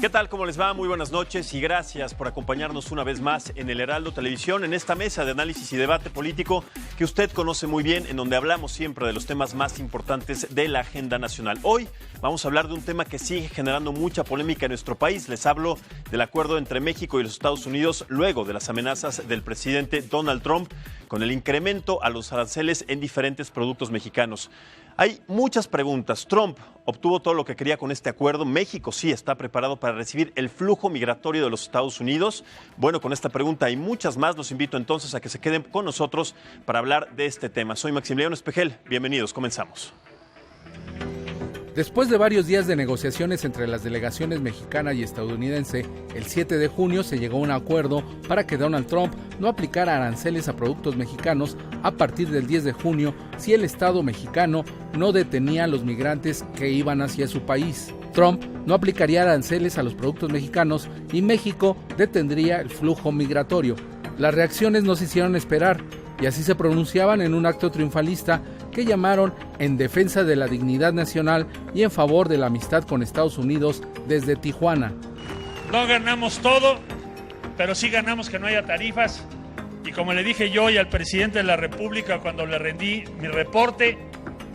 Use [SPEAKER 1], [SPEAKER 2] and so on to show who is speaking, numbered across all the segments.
[SPEAKER 1] ¿Qué tal? ¿Cómo les va? Muy buenas noches y gracias por acompañarnos una vez más en el Heraldo Televisión, en esta mesa de análisis y debate político que usted conoce muy bien, en donde hablamos siempre de los temas más importantes de la agenda nacional. Hoy vamos a hablar de un tema que sigue generando mucha polémica en nuestro país. Les hablo del acuerdo entre México y los Estados Unidos luego de las amenazas del presidente Donald Trump con el incremento a los aranceles en diferentes productos mexicanos. Hay muchas preguntas. Trump obtuvo todo lo que quería con este acuerdo. México sí está preparado para recibir el flujo migratorio de los Estados Unidos. Bueno, con esta pregunta y muchas más, los invito entonces a que se queden con nosotros para hablar de este tema. Soy Maximiliano Espejel. Bienvenidos, comenzamos.
[SPEAKER 2] Después de varios días de negociaciones entre las delegaciones mexicana y estadounidense, el 7 de junio se llegó a un acuerdo para que Donald Trump no aplicara aranceles a productos mexicanos a partir del 10 de junio si el Estado mexicano no detenía a los migrantes que iban hacia su país. Trump no aplicaría aranceles a los productos mexicanos y México detendría el flujo migratorio. Las reacciones no se hicieron esperar y así se pronunciaban en un acto triunfalista que llamaron en defensa de la dignidad nacional y en favor de la amistad con Estados Unidos desde Tijuana.
[SPEAKER 3] No ganamos todo, pero sí ganamos que no haya tarifas. Y como le dije yo y al presidente de la República cuando le rendí mi reporte,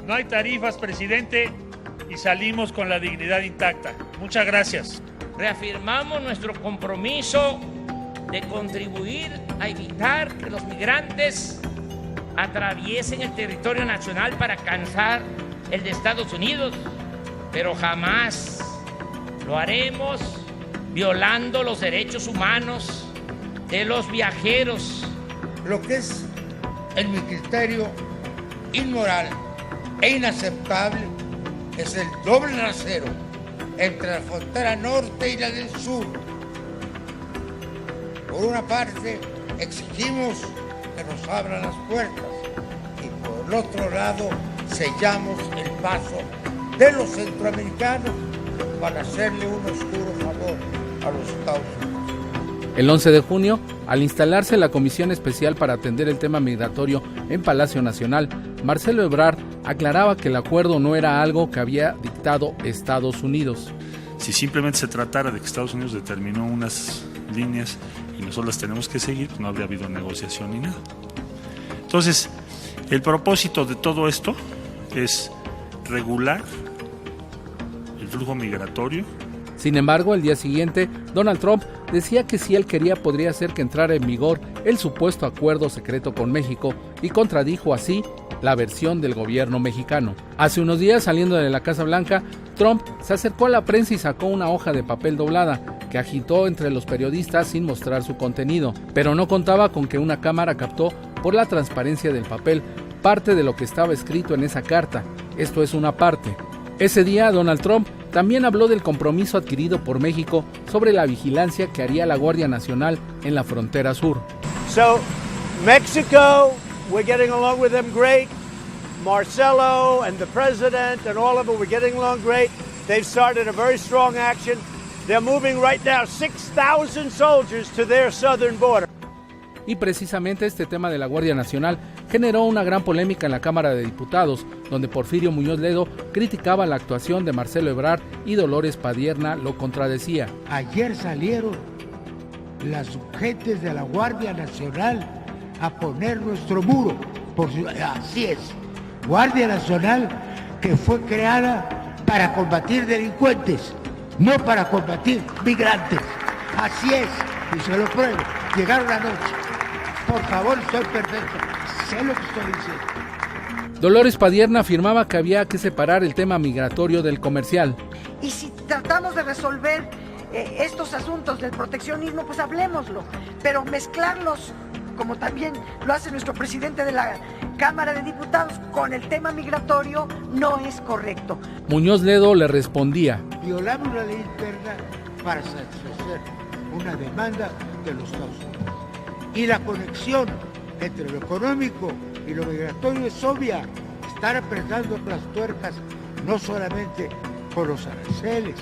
[SPEAKER 3] no hay tarifas, presidente, y salimos con la dignidad intacta. Muchas gracias.
[SPEAKER 4] Reafirmamos nuestro compromiso de contribuir a evitar que los migrantes atraviesen el territorio nacional para alcanzar el de Estados Unidos, pero jamás lo haremos violando los derechos humanos de los viajeros.
[SPEAKER 5] Lo que es, en mi criterio, inmoral e inaceptable es el doble rasero entre la frontera norte y la del sur. Por una parte, exigimos que nos abran las puertas y por el otro lado, sellamos el paso de los centroamericanos para hacerle un oscuro favor a los Estados Unidos.
[SPEAKER 2] El 11 de junio, al instalarse la Comisión Especial para atender el tema migratorio en Palacio Nacional, Marcelo Ebrard aclaraba que el acuerdo no era algo que había dictado Estados Unidos.
[SPEAKER 6] Si simplemente se tratara de que Estados Unidos determinó unas líneas y nosotros las tenemos que seguir, no habría habido negociación ni nada. Entonces, el propósito de todo esto es regular el flujo migratorio.
[SPEAKER 2] Sin embargo, el día siguiente, Donald Trump decía que si él quería podría hacer que entrara en vigor el supuesto acuerdo secreto con México y contradijo así la versión del gobierno mexicano. Hace unos días, saliendo de la Casa Blanca, Trump se acercó a la prensa y sacó una hoja de papel doblada que agitó entre los periodistas sin mostrar su contenido, pero no contaba con que una cámara captó por la transparencia del papel parte de lo que estaba escrito en esa carta. Esto es una parte. Ese día, Donald Trump también habló del compromiso adquirido por México sobre la vigilancia que haría la Guardia Nacional en la frontera sur.
[SPEAKER 7] So, Mexico, we're getting along with them great. Marcelo and the president and all of them, we're getting along great. They've started a very strong action. They're moving right now 6,000 soldiers to their southern border.
[SPEAKER 2] Y precisamente este tema de la Guardia Nacional generó una gran polémica en la Cámara de Diputados, donde Porfirio Muñoz Ledo criticaba la actuación de Marcelo Ebrard y Dolores Padierna lo contradecía.
[SPEAKER 5] Ayer salieron las gentes de la Guardia Nacional a poner nuestro muro. Así es, Guardia Nacional que fue creada para combatir delincuentes, no para combatir migrantes. Así es, y se lo pruebo. Llegaron anoche. Por favor, estoy perfecto. Sé lo que estoy diciendo.
[SPEAKER 2] Dolores Padierna afirmaba que había que separar el tema migratorio del comercial.
[SPEAKER 8] Y si tratamos de resolver estos asuntos del proteccionismo, pues hablemoslo. Pero mezclarlos, como también lo hace nuestro presidente de la Cámara de Diputados, con el tema migratorio, no es correcto.
[SPEAKER 2] Muñoz Ledo le respondía.
[SPEAKER 5] Violamos la ley interna para satisfacer una demanda de los Estados Unidos. Y la conexión entre lo económico y lo migratorio es obvia. Estar apretando las tuercas no solamente con los aranceles.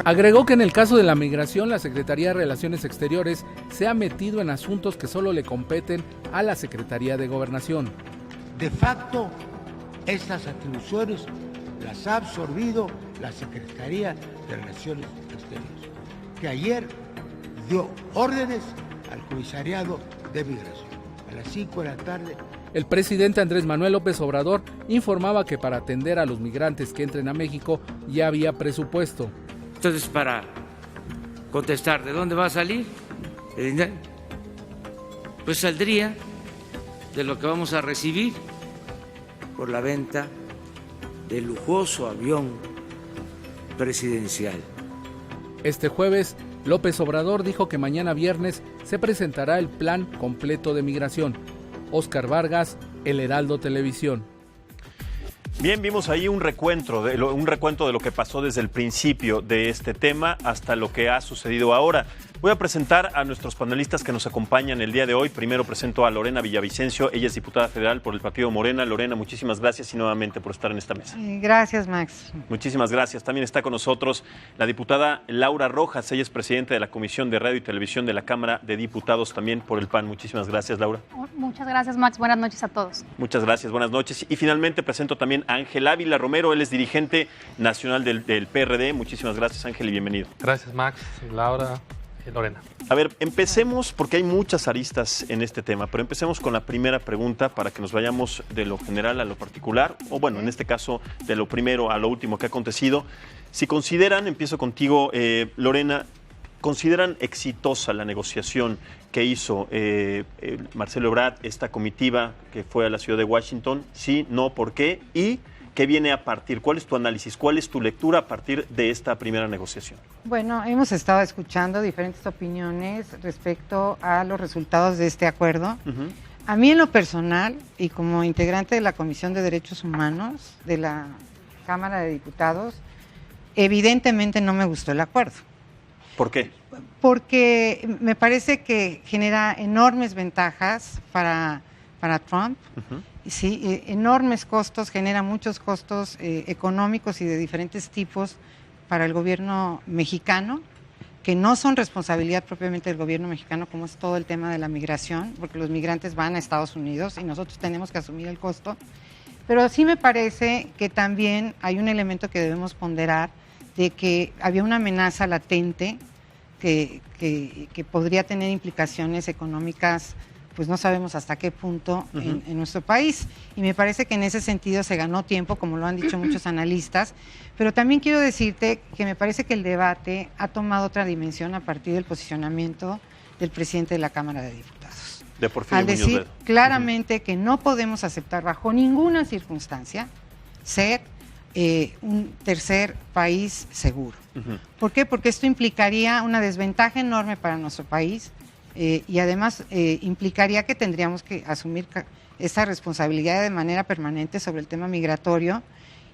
[SPEAKER 2] Agregó que en el caso de la migración, la Secretaría de Relaciones Exteriores se ha metido en asuntos que solo le competen a la Secretaría de Gobernación.
[SPEAKER 5] De facto, estas atribuciones las ha absorbido la Secretaría de Relaciones Exteriores. que ayer dio órdenes al Comisariado de Migración. A las 5 de la tarde.
[SPEAKER 2] El presidente Andrés Manuel López Obrador informaba que para atender a los migrantes que entren a México ya había presupuesto.
[SPEAKER 4] Entonces, para contestar, ¿de dónde va a salir el dinero? Pues saldría de lo que vamos a recibir por la venta del lujoso avión presidencial.
[SPEAKER 2] Este jueves, López Obrador dijo que mañana viernes se presentará el plan completo de migración. Óscar Vargas, El Heraldo Televisión.
[SPEAKER 1] Bien, vimos ahí un recuento de lo que pasó desde el principio de este tema hasta lo que ha sucedido ahora. Voy a presentar a nuestros panelistas que nos acompañan el día de hoy. Primero presento a Lorena Villavicencio, ella es diputada federal por el partido Morena. Lorena, muchísimas gracias y nuevamente por estar en esta mesa.
[SPEAKER 9] Gracias, Max.
[SPEAKER 1] Muchísimas gracias. También está con nosotros la diputada Laura Rojas, ella es presidenta de la Comisión de Radio y Televisión de la Cámara de Diputados, también por el PAN. Muchísimas gracias, Laura.
[SPEAKER 10] Muchas gracias, Max. Buenas noches a todos.
[SPEAKER 1] Muchas gracias, buenas noches. Y finalmente presento también a Ángel Ávila Romero, él es dirigente nacional del PRD. Muchísimas gracias, Ángel, y bienvenido.
[SPEAKER 11] Gracias, Max, Laura y Lorena.
[SPEAKER 1] A ver, empecemos, porque hay muchas aristas en este tema, pero empecemos con la primera pregunta para que nos vayamos de lo general a lo particular, o bueno, en este caso, de lo primero a lo último que ha acontecido. Si consideran, empiezo contigo, Lorena, ¿consideran exitosa la negociación que hizo Marcelo Ebrard, esta comitiva que fue a la ciudad de Washington? Sí, no, ¿por qué? Y ¿qué viene a partir? ¿Cuál es tu análisis? ¿Cuál es tu lectura a partir de esta primera negociación?
[SPEAKER 9] Bueno, hemos estado escuchando diferentes opiniones respecto a los resultados de este acuerdo. Uh-huh. A mí en lo personal, y como integrante de la Comisión de Derechos Humanos de la Cámara de Diputados, evidentemente no me gustó el acuerdo.
[SPEAKER 1] ¿Por qué?
[SPEAKER 9] Porque me parece que genera enormes ventajas para Trump. Uh-huh. Sí, enormes costos, genera muchos costos económicos y de diferentes tipos para el gobierno mexicano, que no son responsabilidad propiamente del gobierno mexicano, como es todo el tema de la migración, porque los migrantes van a Estados Unidos y nosotros tenemos que asumir el costo. Pero sí me parece que también hay un elemento que debemos ponderar, de que había una amenaza latente que podría tener implicaciones económicas, pues no sabemos hasta qué punto uh-huh. en nuestro país. Y me parece que en ese sentido se ganó tiempo, como lo han dicho muchos analistas, pero también quiero decirte que me parece que el debate ha tomado otra dimensión a partir del posicionamiento del presidente de la Cámara de Diputados.
[SPEAKER 1] De Porfirio
[SPEAKER 9] Al decir
[SPEAKER 1] Muñoz Ledo.
[SPEAKER 9] Claramente uh-huh. que no podemos aceptar bajo ninguna circunstancia ser un tercer país seguro. Uh-huh. ¿Por qué? Porque esto implicaría una desventaja enorme para nuestro país, y además implicaría que tendríamos que asumir esa responsabilidad de manera permanente sobre el tema migratorio.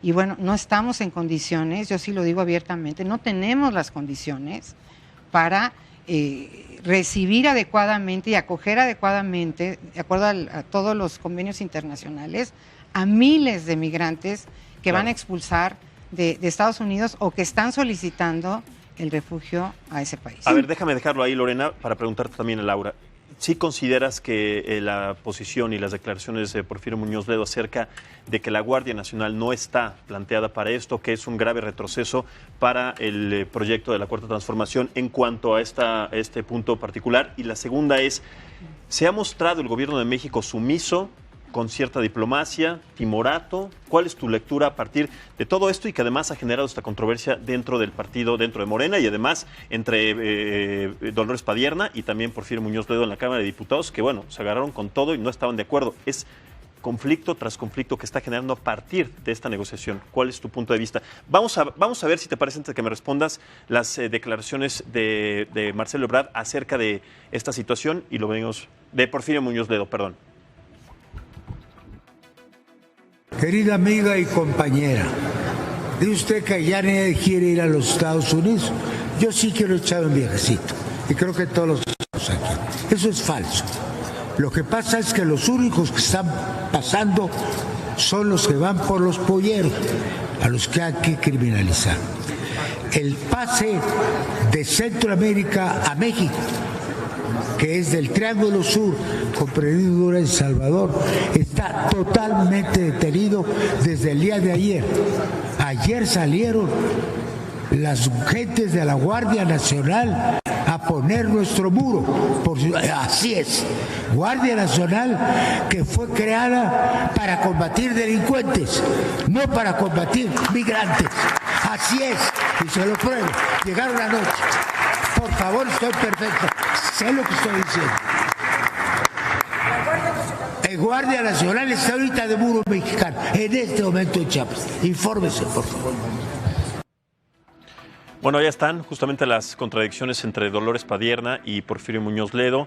[SPEAKER 9] Y bueno, no estamos en condiciones, yo sí lo digo abiertamente, no tenemos las condiciones para recibir adecuadamente y acoger adecuadamente, de acuerdo a todos los convenios internacionales, a miles de migrantes que van a expulsar de Estados Unidos o que están solicitando el refugio a ese país.
[SPEAKER 1] A ver, déjame dejarlo ahí, Lorena, para preguntarte también a Laura. ¿Sí consideras que la posición y las declaraciones de Porfirio Muñoz Ledo acerca de que la Guardia Nacional no está planteada para esto, que es un grave retroceso para el proyecto de la Cuarta Transformación en cuanto a este punto particular? Y la segunda es, ¿se ha mostrado el gobierno de México sumiso, con cierta diplomacia, timorato? ¿Cuál es tu lectura a partir de todo esto y que además ha generado esta controversia dentro del partido, dentro de Morena y además entre Dolores Padierna y también Porfirio Muñoz Ledo en la Cámara de Diputados, que bueno, se agarraron con todo y no estaban de acuerdo? Es conflicto tras conflicto que está generando a partir de esta negociación. ¿Cuál es tu punto de vista? Vamos a ver si te parece, antes de que me respondas, las declaraciones de Marcelo Ebrard acerca de esta situación y lo venimos de Porfirio Muñoz Ledo, perdón.
[SPEAKER 5] Querida amiga y compañera, dice usted que ya nadie quiere ir a los Estados Unidos. Yo sí quiero echar un viajecito y creo que todos los estamos aquí. Eso es falso. Lo que pasa es que los únicos que están pasando son los que van por los polleros, a los que hay que criminalizar. El pase de Centroamérica a México, que es del Triángulo Sur, comprendido en El Salvador, está totalmente detenido desde el día de ayer. Ayer salieron las gentes de la Guardia Nacional a poner nuestro muro. Así es, Guardia Nacional que fue creada para combatir delincuentes, no para combatir migrantes. Así es, y se lo pruebo. Llegaron anoche. Por favor, estoy perfecto. Sé lo que estoy diciendo. El Guardia Nacional está ahorita de muro mexicano, en este momento en Chiapas. Infórmese, por favor.
[SPEAKER 1] Bueno, ya están justamente las contradicciones entre Dolores Padierna y Porfirio Muñoz Ledo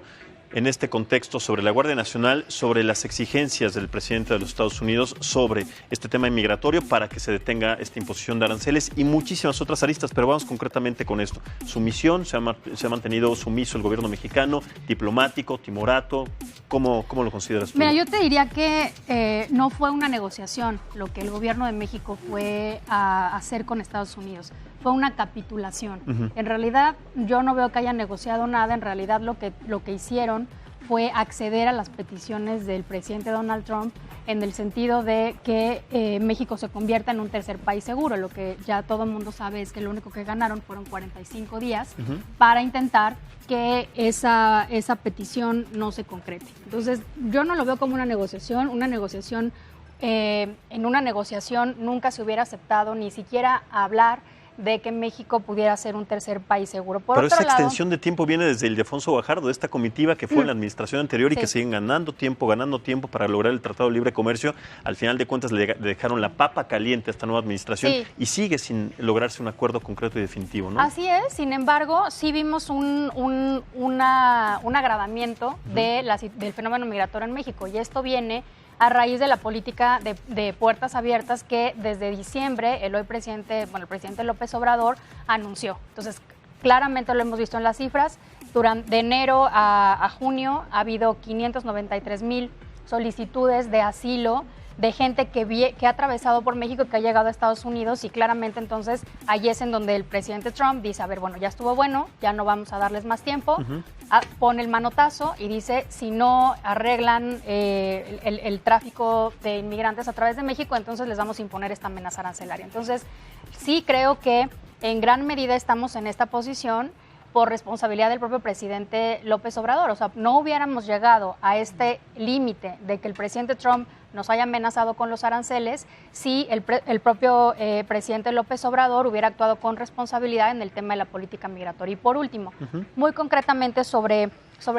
[SPEAKER 1] en este contexto sobre la Guardia Nacional, sobre las exigencias del presidente de los Estados Unidos sobre este tema inmigratorio para que se detenga esta imposición de aranceles y muchísimas otras aristas, pero vamos concretamente con esto. Sumisión, se ha mantenido sumiso el gobierno mexicano, diplomático, timorato. ¿Cómo lo consideras tú?
[SPEAKER 10] Mira, yo te diría que no fue una negociación lo que el gobierno de México fue a hacer con Estados Unidos. Fue una capitulación. En realidad, yo no veo que hayan negociado nada. En realidad, lo que hicieron fue acceder a las peticiones del presidente Donald Trump en el sentido de que México se convierta en un tercer país seguro. Lo que ya todo el mundo sabe es que lo único que ganaron fueron 45 días para intentar que esa petición no se concrete. Entonces, yo no lo veo como una negociación. En una negociación nunca se hubiera aceptado ni siquiera hablar de que México pudiera ser un tercer país seguro. Pero
[SPEAKER 1] esa extensión de tiempo viene desde Ildefonso Guajardo, de esta comitiva que fue en la administración anterior y que siguen ganando tiempo para lograr el Tratado de Libre Comercio. Al final de cuentas le dejaron la papa caliente a esta nueva administración y sigue sin lograrse un acuerdo concreto y definitivo, ¿no?
[SPEAKER 10] Así es, sin embargo, sí vimos un agravamiento del fenómeno migratorio en México, y esto viene a raíz de la política de puertas abiertas que desde diciembre el presidente López Obrador anunció. Entonces, claramente lo hemos visto en las cifras. De enero a junio ha habido 593,000 solicitudes de asilo de gente que ha atravesado por México y que ha llegado a Estados Unidos, y claramente entonces ahí es en donde el presidente Trump dice, a ver, bueno, ya estuvo bueno, ya no vamos a darles más tiempo, pone el manotazo y dice, si no arreglan el tráfico de inmigrantes a través de México, entonces les vamos a imponer esta amenaza arancelaria. Entonces, sí creo que en gran medida estamos en esta posición por responsabilidad del propio presidente López Obrador. O sea, no hubiéramos llegado a este límite de que el presidente Trump nos haya amenazado con los aranceles si el propio presidente López Obrador hubiera actuado con responsabilidad en el tema de la política migratoria. Y por último, muy concretamente sobre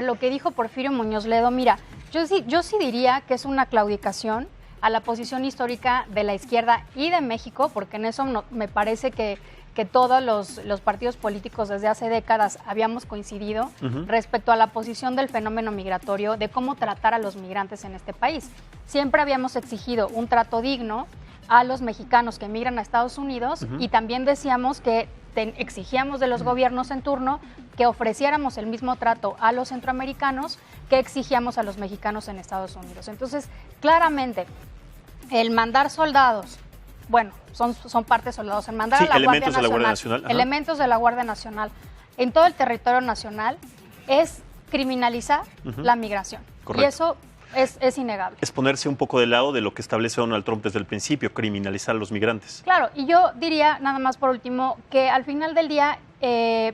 [SPEAKER 10] lo que dijo Porfirio Muñoz Ledo, mira, yo sí diría que es una claudicación a la posición histórica de la izquierda y de México, porque en eso me parece que todos los partidos políticos desde hace décadas habíamos coincidido respecto a la posición del fenómeno migratorio, de cómo tratar a los migrantes en este país. Siempre habíamos exigido un trato digno a los mexicanos que emigran a Estados Unidos y también decíamos que exigíamos de los gobiernos en turno que ofreciéramos el mismo trato a los centroamericanos que exigíamos a los mexicanos en Estados Unidos. Entonces, claramente, el mandar soldados, bueno, son parte soldados, el mandar a la Guardia Nacional, elementos de la Guardia Nacional en todo el territorio nacional es criminalizar la migración. Correcto. Y eso es innegable.
[SPEAKER 1] Es ponerse un poco del lado de lo que establece Donald Trump desde el principio, criminalizar a los migrantes.
[SPEAKER 10] Claro, y yo diría, nada más por último, que al final del día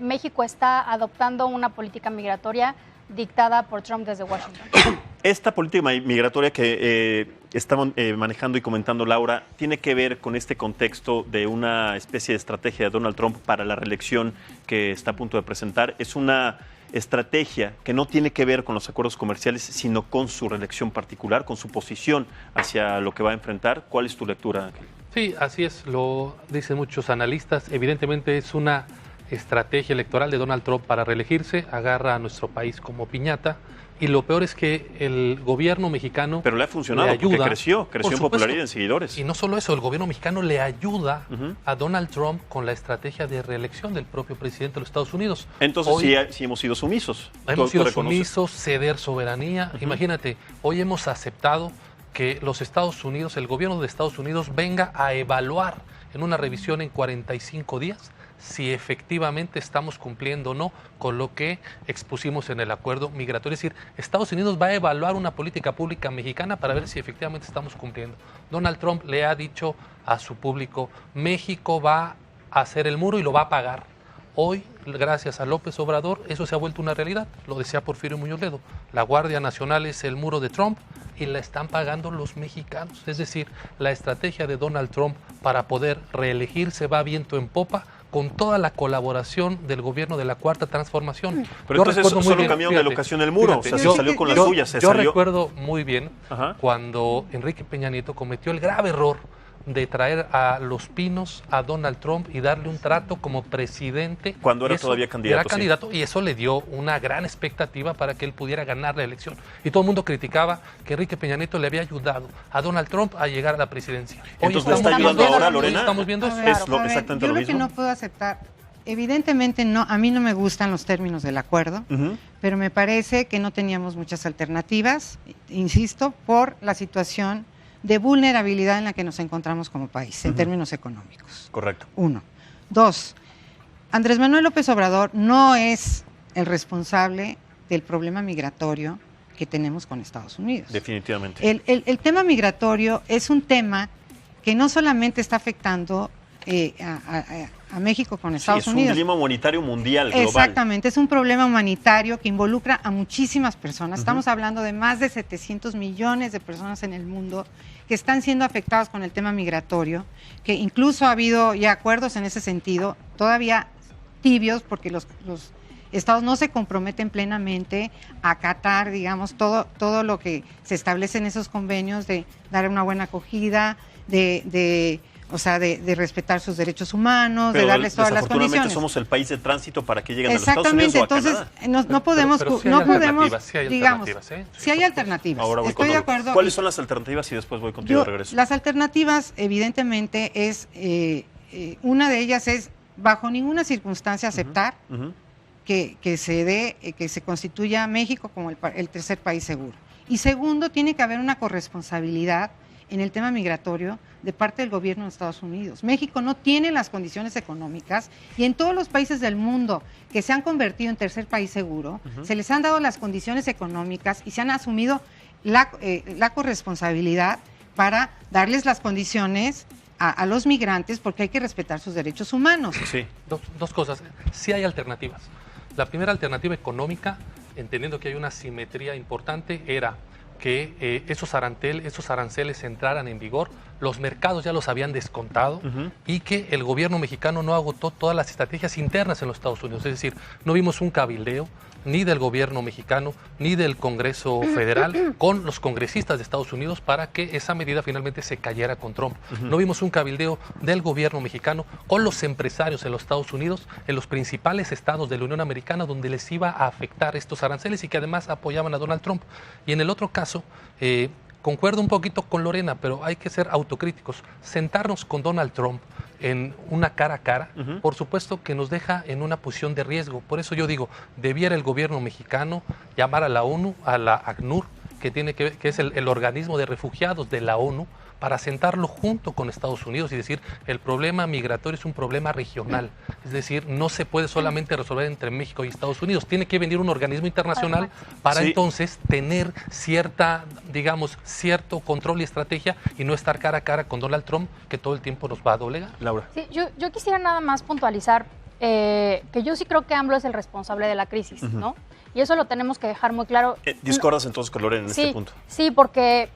[SPEAKER 10] México está adoptando una política migratoria dictada por Trump desde Washington.
[SPEAKER 1] Esta política migratoria que está manejando y comentando Laura tiene que ver con este contexto de una especie de estrategia de Donald Trump para la reelección que está a punto de presentar. Es una estrategia que no tiene que ver con los acuerdos comerciales, sino con su reelección particular, con su posición hacia lo que va a enfrentar. ¿Cuál es tu lectura, Ángel?
[SPEAKER 11] Sí, así es, lo dicen muchos analistas. Evidentemente es una estrategia electoral de Donald Trump para reelegirse, agarra a nuestro país como piñata, y lo peor es que el gobierno mexicano
[SPEAKER 1] pero le ha funcionado, porque creció en popularidad y en seguidores.
[SPEAKER 11] Y no solo eso, el gobierno mexicano le ayuda a Donald Trump con la estrategia de reelección del propio presidente de los Estados Unidos.
[SPEAKER 1] Entonces hoy, sí hemos sido sumisos.
[SPEAKER 11] Hemos sido sumisos, ceder soberanía. Imagínate, hoy hemos aceptado que los Estados Unidos, el gobierno de Estados Unidos venga a evaluar en una revisión en 45 días si efectivamente estamos cumpliendo o no con lo que expusimos en el acuerdo migratorio. Es decir, Estados Unidos va a evaluar una política pública mexicana para ver si efectivamente estamos cumpliendo. Donald Trump le ha dicho a su público, México va a hacer el muro y lo va a pagar. Hoy, gracias a López Obrador, eso se ha vuelto una realidad. Lo decía Porfirio Muñoz Ledo. La Guardia Nacional es el muro de Trump y la están pagando los mexicanos. Es decir, la estrategia de Donald Trump para poder reelegirse va viento en popa con toda la colaboración del gobierno de la Cuarta Transformación.
[SPEAKER 1] Pero entonces solo cambiaron de locación el muro,
[SPEAKER 11] fíjate,
[SPEAKER 1] o sea, se salió con la suya.
[SPEAKER 11] Yo recuerdo muy bien cuando Enrique Peña Nieto cometió el grave error de traer a Los Pinos a Donald Trump y darle un trato como presidente.
[SPEAKER 1] Cuando era todavía candidato.
[SPEAKER 11] Era candidato, y eso le dio una gran expectativa para que él pudiera ganar la elección. Y todo el mundo criticaba que Enrique Peña Nieto le había ayudado a Donald Trump a llegar a la presidencia.
[SPEAKER 1] Entonces, ¿le está ayudando ahora, Lorena?
[SPEAKER 11] ¿Estamos viendo eso?
[SPEAKER 9] Exactamente lo mismo. Yo lo que no puedo aceptar, evidentemente no, a mí no me gustan los términos del acuerdo, pero me parece que no teníamos muchas alternativas, insisto, por la situación de vulnerabilidad en la que nos encontramos como país, en términos económicos.
[SPEAKER 1] Correcto.
[SPEAKER 9] 1. 2. Andrés Manuel López Obrador no es el responsable del problema migratorio que tenemos con Estados Unidos.
[SPEAKER 1] Definitivamente.
[SPEAKER 9] El tema migratorio es un tema que no solamente está afectando a México con Estados Unidos.
[SPEAKER 1] Es un problema humanitario mundial, global.
[SPEAKER 9] Exactamente, es un problema humanitario que involucra a muchísimas personas. Estamos hablando de más de 700 millones de personas en el mundo que están siendo afectadas con el tema migratorio, que incluso ha habido ya acuerdos en ese sentido, todavía tibios, porque los estados no se comprometen plenamente a acatar, digamos, todo lo que se establece en esos convenios de dar una buena acogida, de respetar sus derechos humanos, de darles todas las condiciones.
[SPEAKER 1] Somos el país de tránsito para que lleguen a los Estados Unidos o a Canadá.
[SPEAKER 9] Entonces no podemos, digamos, si hay alternativas.
[SPEAKER 1] Ahora voy
[SPEAKER 9] Estoy de acuerdo.
[SPEAKER 1] ¿Cuáles son las alternativas? Y después voy contigo de regreso.
[SPEAKER 9] Las alternativas, evidentemente, es una de ellas es bajo ninguna circunstancia aceptar que se constituya México como el tercer país seguro. Y segundo, tiene que haber una corresponsabilidad en el tema migratorio de parte del gobierno de Estados Unidos. México no tiene las condiciones económicas y en todos los países del mundo que se han convertido en tercer país seguro, se les han dado las condiciones económicas y se han asumido la corresponsabilidad para darles las condiciones a los migrantes, porque hay que respetar sus derechos humanos.
[SPEAKER 11] Sí, dos cosas. Sí hay alternativas. La primera alternativa económica, entendiendo que hay una simetría importante, era que esos aranceles entraran en vigor, los mercados ya los habían descontado y que el gobierno mexicano no agotó todas las estrategias internas en los Estados Unidos. Es decir, no vimos un cabildeo ni del gobierno mexicano ni del Congreso Federal con los congresistas de Estados Unidos para que esa medida finalmente se cayera con Trump. No vimos un cabildeo del gobierno mexicano con los empresarios en los Estados Unidos, en los principales estados de la Unión Americana donde les iba a afectar estos aranceles y que además apoyaban a Donald Trump. Y en el otro caso, concuerdo un poquito con Lorena, pero hay que ser autocríticos. Sentarnos con Donald Trump en una cara a cara, por supuesto que nos deja en una posición de riesgo. Por eso yo digo, debiera el gobierno mexicano llamar a la ONU, a la ACNUR, que es el organismo de refugiados de la ONU, para sentarlo junto con Estados Unidos y decir, el problema migratorio es un problema regional. Es decir, no se puede solamente resolver entre México y Estados Unidos. Tiene que venir un organismo internacional para entonces tener cierto control y estrategia y no estar cara a cara con Donald Trump, que todo el tiempo nos va a doblegar.
[SPEAKER 1] Laura.
[SPEAKER 10] Sí, yo quisiera nada más puntualizar que yo sí creo que AMLO es el responsable de la crisis, ¿no? Y eso lo tenemos que dejar muy claro.
[SPEAKER 1] ¿Discordas entonces con Lorena en este punto?
[SPEAKER 10] Sí, porque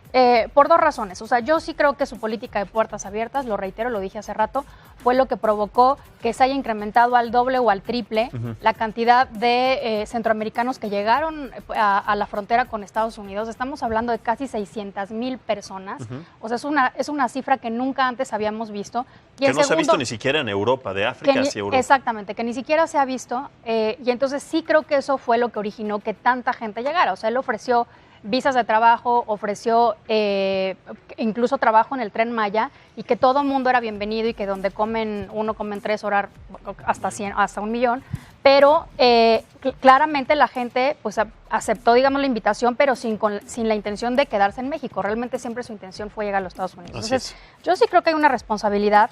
[SPEAKER 10] por dos razones. O sea, yo sí creo que su política de puertas abiertas, lo reitero, lo dije hace rato, fue lo que provocó que se haya incrementado al doble o al triple la cantidad de centroamericanos que llegaron a la frontera con Estados Unidos. Estamos hablando de casi 600,000 personas. O sea, es una cifra que nunca antes habíamos visto. Y
[SPEAKER 1] que no se ha visto ni siquiera en Europa, de África hacia Europa.
[SPEAKER 10] Exactamente, que ni siquiera se ha visto. Y entonces sí creo que eso fue lo que originó que tanta gente llegara. O sea, él ofreció visas de trabajo, ofreció incluso trabajo en el Tren Maya y que todo el mundo era bienvenido y que donde uno come en 3 horas hasta 1,000,000, pero claramente la gente pues aceptó, digamos, la invitación, pero sin la intención de quedarse en México. Realmente siempre su intención fue llegar a los Estados Unidos. Entonces, yo sí creo que hay una responsabilidad,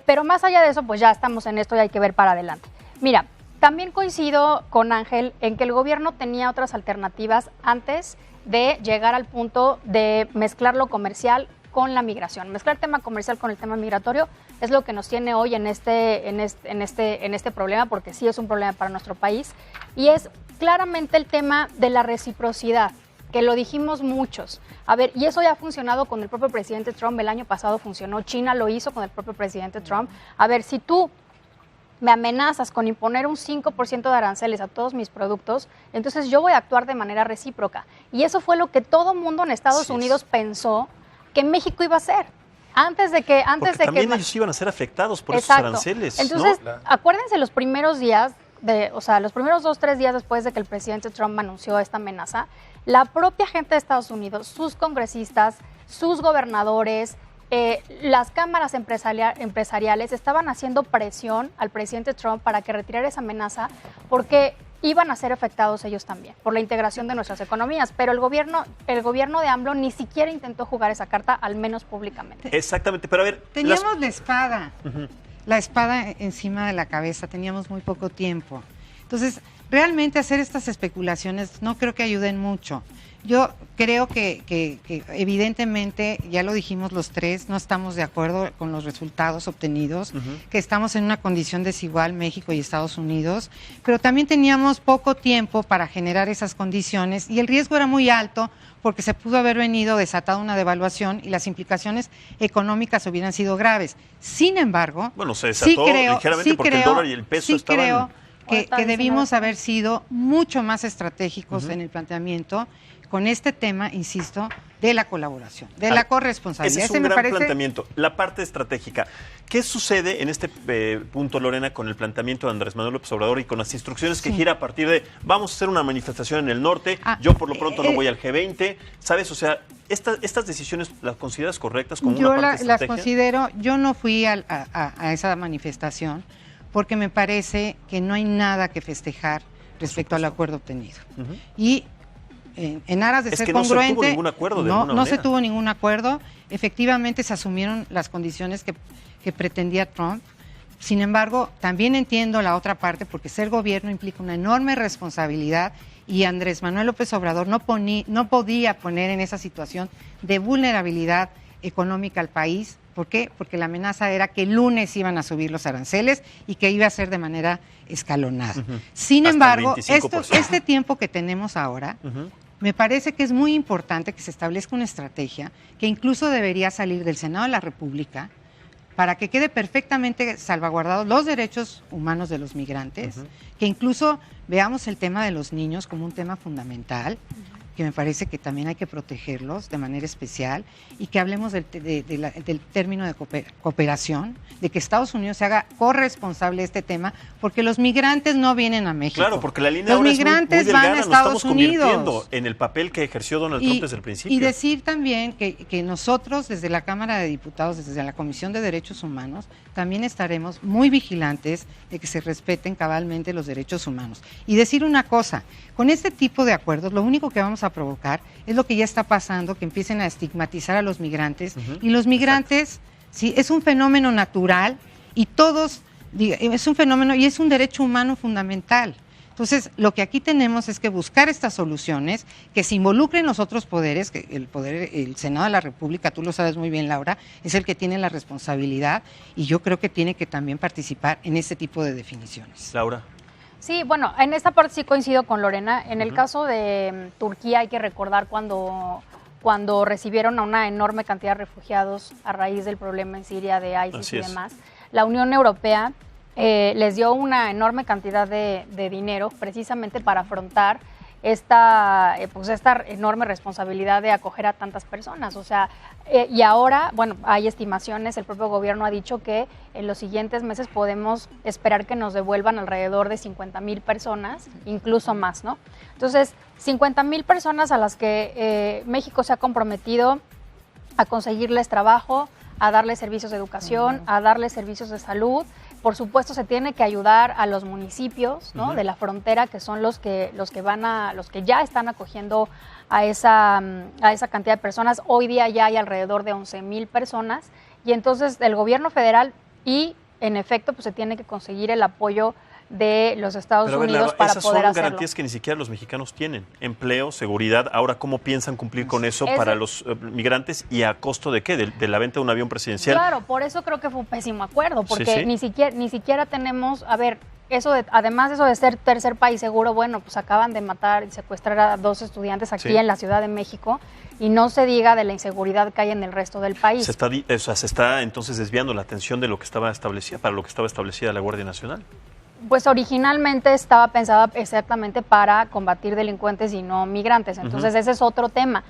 [SPEAKER 10] pero más allá de eso, pues ya estamos en esto y hay que ver para adelante. Mira, también coincido con Ángel en que el gobierno tenía otras alternativas antes de llegar al punto de mezclar lo comercial con la migración. Mezclar el tema comercial con el tema migratorio es lo que nos tiene hoy en este problema, porque sí es un problema para nuestro país, y es claramente el tema de la reciprocidad, que lo dijimos muchos. A ver, y eso ya ha funcionado con el propio presidente Trump, el año pasado funcionó, China lo hizo con el propio presidente Trump. A ver, si tú me amenazas con imponer un 5% de aranceles a todos mis productos, entonces yo voy a actuar de manera recíproca. Y eso fue lo que todo mundo en Estados Unidos pensó que México iba a hacer. Antes de que
[SPEAKER 1] también ellos iban a ser afectados por esos aranceles.
[SPEAKER 10] Entonces,
[SPEAKER 1] ¿no?
[SPEAKER 10] Acuérdense los primeros días, los primeros 2-3 días después de que el presidente Trump anunció esta amenaza, la propia gente de Estados Unidos, sus congresistas, sus gobernadores, las cámaras empresariales estaban haciendo presión al presidente Trump para que retirara esa amenaza, porque iban a ser afectados ellos también por la integración de nuestras economías, pero el gobierno de AMLO ni siquiera intentó jugar esa carta, al menos públicamente.
[SPEAKER 1] Exactamente, pero a ver...
[SPEAKER 9] Teníamos la espada, la espada encima de la cabeza, teníamos muy poco tiempo. Entonces, realmente hacer estas especulaciones no creo que ayuden mucho. Yo creo que evidentemente, ya lo dijimos los tres, no estamos de acuerdo con los resultados obtenidos, que estamos en una condición desigual, México y Estados Unidos, pero también teníamos poco tiempo para generar esas condiciones y el riesgo era muy alto porque se pudo haber venido desatado una devaluación y las implicaciones económicas hubieran sido graves. Sin embargo,
[SPEAKER 1] bueno, se desató ligeramente porque el dólar y el peso estaban...
[SPEAKER 9] que debimos haber sido mucho más estratégicos en el planteamiento con este tema, insisto, de la colaboración, de la corresponsabilidad.
[SPEAKER 1] Ese es un gran planteamiento. La parte estratégica. ¿Qué sucede en este punto, Lorena, con el planteamiento de Andrés Manuel López Obrador y con las instrucciones que gira a partir de vamos a hacer una manifestación en el norte, yo por lo pronto no voy al G20, ¿sabes? O sea, estas decisiones, ¿las consideras correctas como una parte estratégica?
[SPEAKER 9] Las considero, yo no fui a esa manifestación porque me parece que no hay nada que festejar respecto al acuerdo obtenido. Y en aras de ser congruente,
[SPEAKER 1] no se tuvo ningún acuerdo de alguna manera.
[SPEAKER 9] No se tuvo ningún acuerdo. Efectivamente se asumieron las condiciones que pretendía Trump. Sin embargo, también entiendo la otra parte, porque ser gobierno implica una enorme responsabilidad y Andrés Manuel López Obrador no podía poner en esa situación de vulnerabilidad económica al país. ¿Por qué? Porque la amenaza era que el lunes iban a subir los aranceles y que iba a ser de manera escalonada. Sin embargo, este tiempo que tenemos ahora, me parece que es muy importante que se establezca una estrategia que incluso debería salir del Senado de la República para que quede perfectamente salvaguardados los derechos humanos de los migrantes, que incluso veamos el tema de los niños como un tema fundamental, que me parece que también hay que protegerlos de manera especial, y que hablemos del término de cooperación, de que Estados Unidos se haga corresponsable de este tema, porque los migrantes no vienen a México.
[SPEAKER 1] Claro, porque la línea ahora es muy delgada, nos estamos convirtiendo en el papel que ejerció Donald Trump desde el principio.
[SPEAKER 9] Y decir también que nosotros desde la Cámara de Diputados, desde la Comisión de Derechos Humanos, también estaremos muy vigilantes de que se respeten cabalmente los derechos humanos. Y decir una cosa, con este tipo de acuerdos lo único que vamos a provocar es lo que ya está pasando, que empiecen a estigmatizar a los migrantes, y los migrantes, sí, es un fenómeno natural y es un fenómeno y es un derecho humano fundamental. Entonces, lo que aquí tenemos es que buscar estas soluciones que se involucren los otros poderes, que el Senado de la República, tú lo sabes muy bien, Laura, es el que tiene la responsabilidad y yo creo que tiene que también participar en este tipo de definiciones.
[SPEAKER 1] Laura.
[SPEAKER 10] Sí, bueno, en esta parte sí coincido con Lorena. En el caso de Turquía hay que recordar cuando recibieron a una enorme cantidad de refugiados a raíz del problema en Siria de ISIS y demás. La Unión Europea les dio una enorme cantidad de dinero precisamente para afrontar esta enorme responsabilidad de acoger a tantas personas. O sea, y ahora, bueno, hay estimaciones, el propio gobierno ha dicho que en los siguientes meses podemos esperar que nos devuelvan alrededor de 50,000 personas, incluso más, ¿no? Entonces, 50,000 personas a las que México se ha comprometido a conseguirles trabajo, a darles servicios de educación, a darles servicios de salud. Por supuesto, se tiene que ayudar a los municipios, ¿no? de la frontera, que son los que ya están acogiendo a esa cantidad de personas. Hoy día ya hay alrededor de 11,000 personas, y entonces el gobierno federal en efecto, pues se tiene que conseguir el apoyo de los Estados
[SPEAKER 1] Pero a ver,
[SPEAKER 10] Unidos
[SPEAKER 1] Laura,
[SPEAKER 10] para
[SPEAKER 1] esas
[SPEAKER 10] poder
[SPEAKER 1] son
[SPEAKER 10] hacerlo.
[SPEAKER 1] garantías que ni siquiera los mexicanos tienen. Empleo, seguridad. Ahora, ¿cómo piensan cumplir con eso para los migrantes y a costo de qué? ¿De la venta de un avión presidencial?
[SPEAKER 10] Claro, por eso creo que fue un pésimo acuerdo, porque
[SPEAKER 1] Sí, sí.
[SPEAKER 10] ni siquiera tenemos, a ver, además eso de ser tercer país seguro, bueno, pues acaban de matar y secuestrar a 2 estudiantes aquí
[SPEAKER 1] Sí.
[SPEAKER 10] en la Ciudad de México, y no se diga de la inseguridad que hay en el resto del país.
[SPEAKER 1] Se está entonces desviando la atención de lo que estaba establecida, para lo que estaba establecida la Guardia Nacional.
[SPEAKER 10] Pues originalmente estaba pensada exactamente para combatir delincuentes y no migrantes. Entonces ese es otro tema.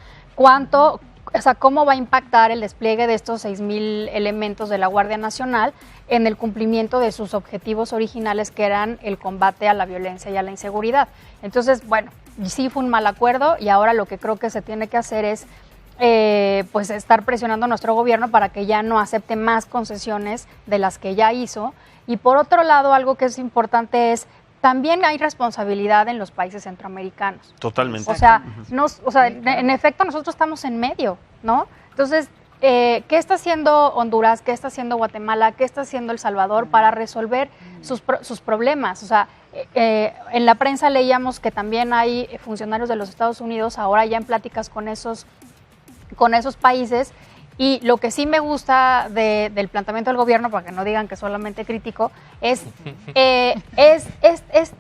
[SPEAKER 10] ¿Cómo va a impactar el despliegue de estos 6,000 elementos de la Guardia Nacional en el cumplimiento de sus objetivos originales, que eran el combate a la violencia y a la inseguridad? Entonces, bueno, sí fue un mal acuerdo, y ahora lo que creo que se tiene que hacer es pues estar presionando a nuestro gobierno para que ya no acepte más concesiones de las que ya hizo. Y por otro lado, algo que es importante es, también hay responsabilidad en los países centroamericanos.
[SPEAKER 1] Totalmente.
[SPEAKER 10] O sea, en efecto nosotros estamos en medio, ¿no? Entonces, ¿qué está haciendo Honduras? ¿Qué está haciendo Guatemala? ¿Qué está haciendo El Salvador para resolver sus problemas? O sea, en la prensa leíamos que también hay funcionarios de los Estados Unidos ahora ya en pláticas con esos países. Y lo que sí me gusta del planteamiento del gobierno, para que no digan que solamente critico, es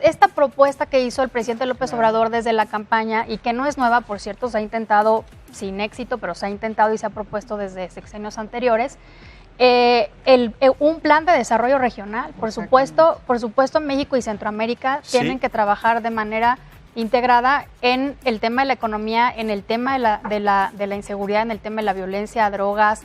[SPEAKER 10] esta propuesta que hizo el presidente López Obrador desde la campaña, y que no es nueva, por cierto, se ha intentado sin éxito, pero se ha intentado y se ha propuesto desde sexenios anteriores, un plan de desarrollo regional. Por supuesto, México y Centroamérica tienen que trabajar de manera integrada en el tema de la economía, en el tema de la inseguridad, en el tema de la violencia, drogas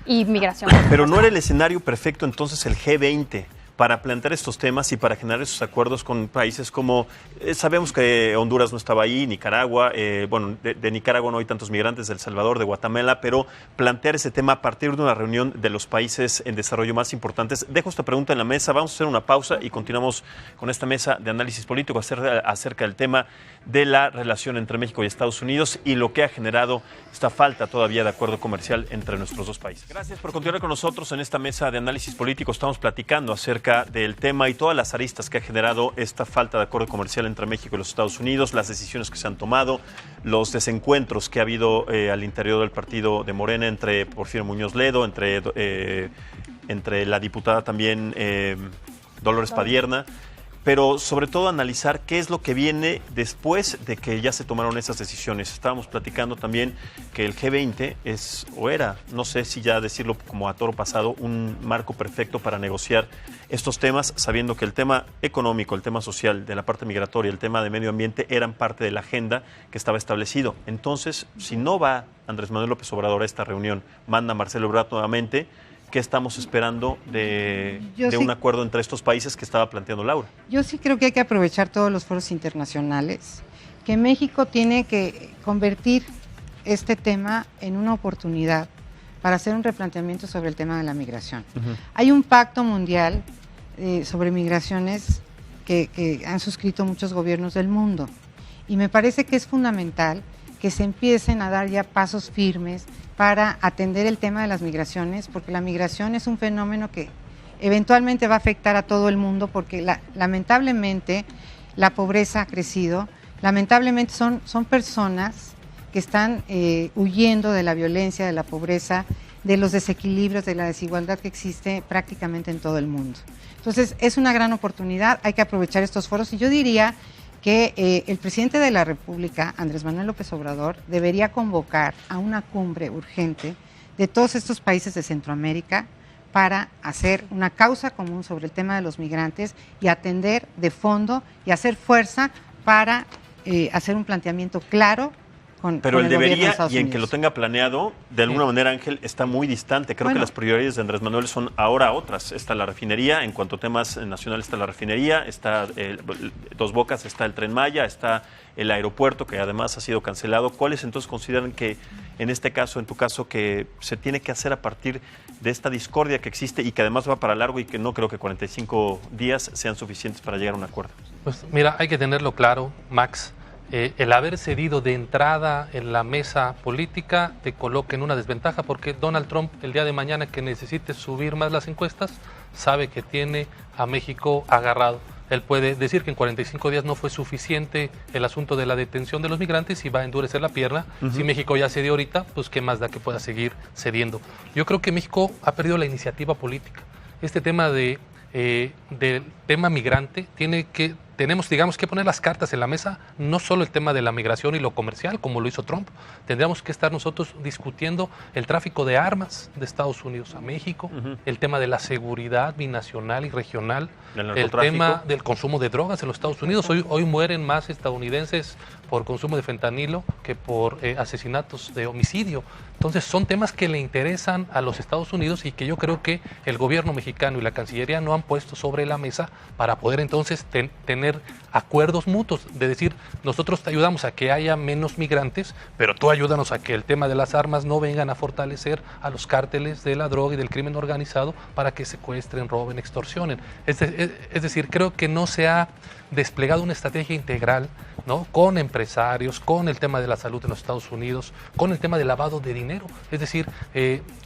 [SPEAKER 10] y migración.
[SPEAKER 1] Pero ¿no era el escenario perfecto entonces el G20 para plantear estos temas y para generar esos acuerdos con países como, sabemos que Honduras no estaba ahí, Nicaragua, de Nicaragua no hay tantos migrantes, de El Salvador, de Guatemala, pero plantear ese tema a partir de una reunión de los países en desarrollo más importantes? Dejo esta pregunta en la mesa, vamos a hacer una pausa y continuamos con esta mesa de análisis político acerca del tema de la relación entre México y Estados Unidos y lo que ha generado esta falta todavía de acuerdo comercial entre nuestros dos países. Gracias por continuar con nosotros en esta mesa de análisis político. Estamos platicando acerca del tema y todas las aristas que ha generado esta falta de acuerdo comercial entre México y los Estados Unidos, las decisiones que se han tomado, los desencuentros que ha habido al interior del partido de Morena entre Porfirio Muñoz Ledo, entre la diputada también Dolores Padierna, pero sobre todo analizar qué es lo que viene después de que ya se tomaron esas decisiones. Estábamos platicando también que el G20 es, o era, no sé si ya decirlo como a toro pasado, un marco perfecto para negociar estos temas, sabiendo que el tema económico, el tema social, de la parte migratoria, el tema de medio ambiente eran parte de la agenda que estaba establecido. Entonces, si no va Andrés Manuel López Obrador a esta reunión, manda a Marcelo Ebrard nuevamente, ¿qué estamos esperando de un acuerdo entre estos países que estaba planteando Laura?
[SPEAKER 9] Yo sí creo que hay que aprovechar todos los foros internacionales, que México tiene que convertir este tema en una oportunidad para hacer un replanteamiento sobre el tema de la migración. Hay un pacto mundial sobre migraciones que han suscrito muchos gobiernos del mundo, y me parece que es fundamental que se empiecen a dar ya pasos firmes para atender el tema de las migraciones, porque la migración es un fenómeno que eventualmente va a afectar a todo el mundo, porque lamentablemente la pobreza ha crecido, lamentablemente son personas que están huyendo de la violencia, de la pobreza, de los desequilibrios, de la desigualdad que existe prácticamente en todo el mundo. Entonces es una gran oportunidad, hay que aprovechar estos foros, y yo diría que el presidente de la República, Andrés Manuel López Obrador, debería convocar a una cumbre urgente de todos estos países de Centroamérica para hacer una causa común sobre el tema de los migrantes y atender de fondo y hacer fuerza para hacer un planteamiento claro.
[SPEAKER 1] Pero el debería
[SPEAKER 9] de
[SPEAKER 1] y en que lo tenga planeado, de alguna manera, Ángel, está muy distante. Creo que las prioridades de Andrés Manuel son ahora otras. Está la refinería, en cuanto a temas nacionales está la refinería, está Dos Bocas, está el Tren Maya, está el aeropuerto, que además ha sido cancelado. ¿Cuáles entonces consideran que, en este caso, en tu caso, que se tiene que hacer a partir de esta discordia que existe y que además va para largo y que no creo que 45 días sean suficientes para llegar a un acuerdo?
[SPEAKER 11] Pues mira, hay que tenerlo claro, Max. El haber cedido de entrada en la mesa política te coloca en una desventaja, porque Donald Trump, el día de mañana que necesite subir más las encuestas, sabe que tiene a México agarrado. Él puede decir que en 45 días no fue suficiente el asunto de la detención de los migrantes y va a endurecer la pierna. Si México ya cedió ahorita, pues qué más da que pueda seguir cediendo. Yo creo que México ha perdido la iniciativa política. Este tema del tema migrante tenemos, digamos, que poner las cartas en la mesa, no solo el tema de la migración y lo comercial, como lo hizo Trump. Tendríamos que estar nosotros discutiendo el tráfico de armas de Estados Unidos a México, el tema de la seguridad binacional y regional, el tema del consumo de drogas en los Estados Unidos. Hoy mueren más estadounidenses por consumo de fentanilo que por asesinatos de homicidio. Entonces son temas que le interesan a los Estados Unidos y que yo creo que el gobierno mexicano y la Cancillería no han puesto sobre la mesa para poder entonces tener acuerdos mutuos, de decir, nosotros te ayudamos a que haya menos migrantes, pero tú ayúdanos a que el tema de las armas no vengan a fortalecer a los cárteles de la droga y del crimen organizado para que secuestren, roben, extorsionen. Es decir, creo que no se ha desplegado una estrategia integral, ¿no?, con empresarios, con el tema de la salud en los Estados Unidos, con el tema del lavado de dinero. Es decir,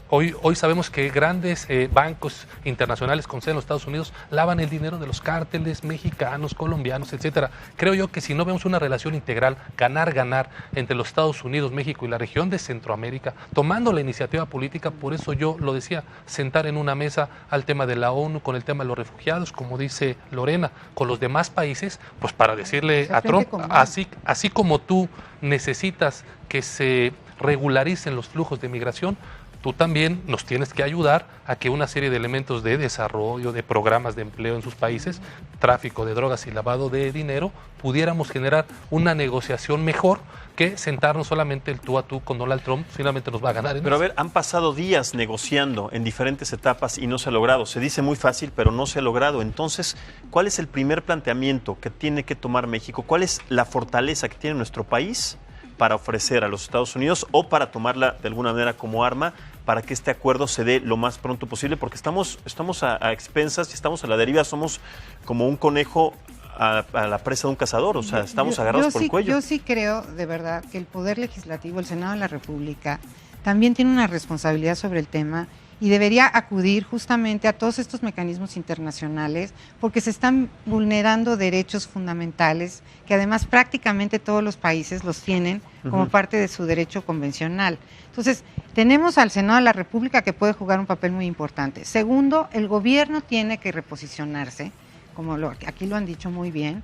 [SPEAKER 11] hoy sabemos que grandes bancos internacionales con sede en los Estados Unidos lavan el dinero de los cárteles mexicanos, colombianos, etcétera. Creo yo que si no vemos una relación integral, ganar entre los Estados Unidos, México y la región de Centroamérica, tomando la iniciativa política, por eso yo lo decía, sentar en una mesa al tema de la ONU, con el tema de los refugiados, como dice Lorena, con los demás países, pues para decirle a Trump, así como tú necesitas que se regularicen los flujos de migración, tú también nos tienes que ayudar a que una serie de elementos de desarrollo, de programas de empleo en sus países, tráfico de drogas y lavado de dinero, pudiéramos generar una negociación mejor que sentarnos solamente el tú a tú con Donald Trump. Finalmente nos va a ganar.
[SPEAKER 1] Pero a ver, han pasado días negociando en diferentes etapas y no se ha logrado. Se dice muy fácil, pero no se ha logrado. Entonces, ¿cuál es el primer planteamiento que tiene que tomar México? ¿Cuál es la fortaleza que tiene nuestro país para ofrecer a los Estados Unidos o para tomarla de alguna manera como arma para que este acuerdo se dé lo más pronto posible? Porque estamos a expensas y estamos a la deriva, somos como un conejo a la presa de un cazador, o sea, estamos agarrados por el cuello.
[SPEAKER 9] Yo sí creo, de verdad, que el Poder Legislativo, el Senado de la República, también tiene una responsabilidad sobre el tema y debería acudir justamente a todos estos mecanismos internacionales porque se están vulnerando derechos fundamentales que además prácticamente todos los países los tienen como parte de su derecho convencional. Entonces, tenemos al Senado de la República que puede jugar un papel muy importante. Segundo, el gobierno tiene que reposicionarse, como aquí lo han dicho muy bien.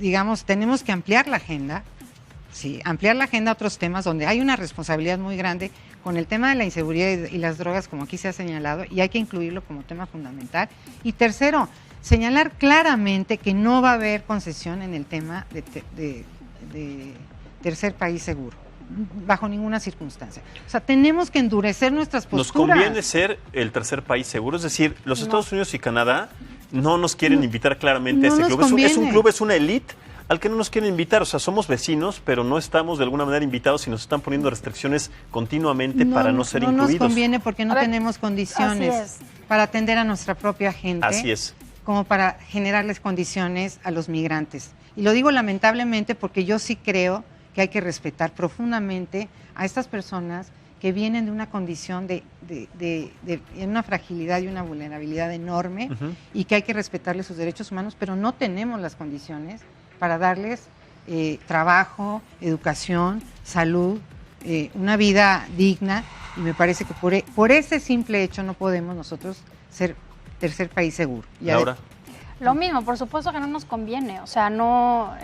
[SPEAKER 9] Digamos, tenemos que ampliar la agenda, sí, ampliar la agenda a otros temas donde hay una responsabilidad muy grande con el tema de la inseguridad y las drogas, como aquí se ha señalado, y hay que incluirlo como tema fundamental. Y tercero, señalar claramente que no va a haber concesión en el tema de tercer país seguro, bajo ninguna circunstancia. O sea, tenemos que endurecer nuestras posturas.
[SPEAKER 1] Nos conviene ser el tercer país seguro, es decir, los Estados Unidos y Canadá no nos quieren invitar claramente a este club. Es un club, es una élite al que no nos quieren invitar. O sea, somos vecinos, pero no estamos de alguna manera invitados y nos están poniendo restricciones continuamente para no ser incluidos.
[SPEAKER 9] No nos conviene porque no tenemos condiciones para atender a nuestra propia gente.
[SPEAKER 1] Así es.
[SPEAKER 9] Como para generarles condiciones a los migrantes. Y lo digo lamentablemente porque yo sí creo que hay que respetar profundamente a estas personas que vienen de una condición de una fragilidad y una vulnerabilidad enorme y que hay que respetarles sus derechos humanos, pero no tenemos las condiciones para darles trabajo, educación, salud, una vida digna, y me parece que por ese simple hecho no podemos nosotros ser tercer país seguro.
[SPEAKER 1] Laura.
[SPEAKER 10] Lo mismo, por supuesto que no nos conviene, o sea, no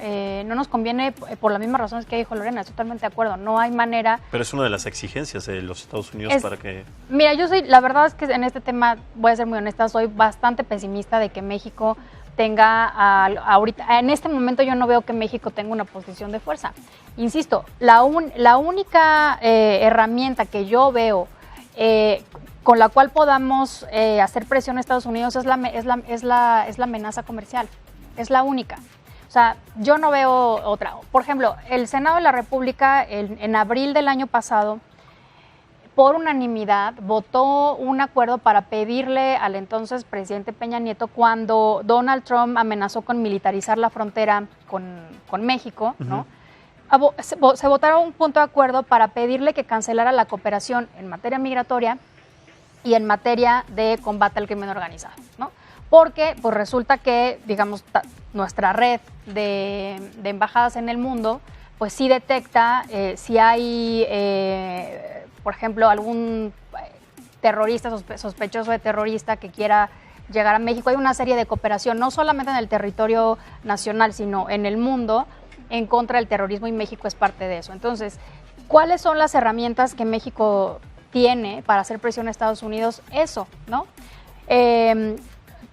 [SPEAKER 10] nos conviene por las mismas razones que dijo Lorena, estoy totalmente de acuerdo, no hay manera.
[SPEAKER 1] Pero es una de las exigencias de los Estados Unidos para que...
[SPEAKER 10] Mira, la verdad es que en este tema, voy a ser muy honesta, soy bastante pesimista de que México tenga, ahorita, en este momento yo no veo que México tenga una posición de fuerza. Insisto, la única herramienta que yo veo con la cual podamos hacer presión a Estados Unidos es la amenaza comercial, es la única. O sea, yo no veo otra. Por ejemplo, el Senado de la República en abril del año pasado, por unanimidad, votó un acuerdo para pedirle al entonces presidente Peña Nieto, cuando Donald Trump amenazó con militarizar la frontera con México, ¿no? Se votaron un punto de acuerdo para pedirle que cancelara la cooperación en materia migratoria y en materia de combate al crimen organizado, ¿no? porque pues resulta que, digamos, nuestra red de embajadas en el mundo, pues sí detecta si hay, por ejemplo, algún terrorista, sospechoso de terrorista que quiera llegar a México. Hay una serie de cooperación, no solamente en el territorio nacional, sino en el mundo, en contra del terrorismo, y México es parte de eso. Entonces, ¿cuáles son las herramientas que México tiene para hacer presión a Estados Unidos? Eso, ¿no?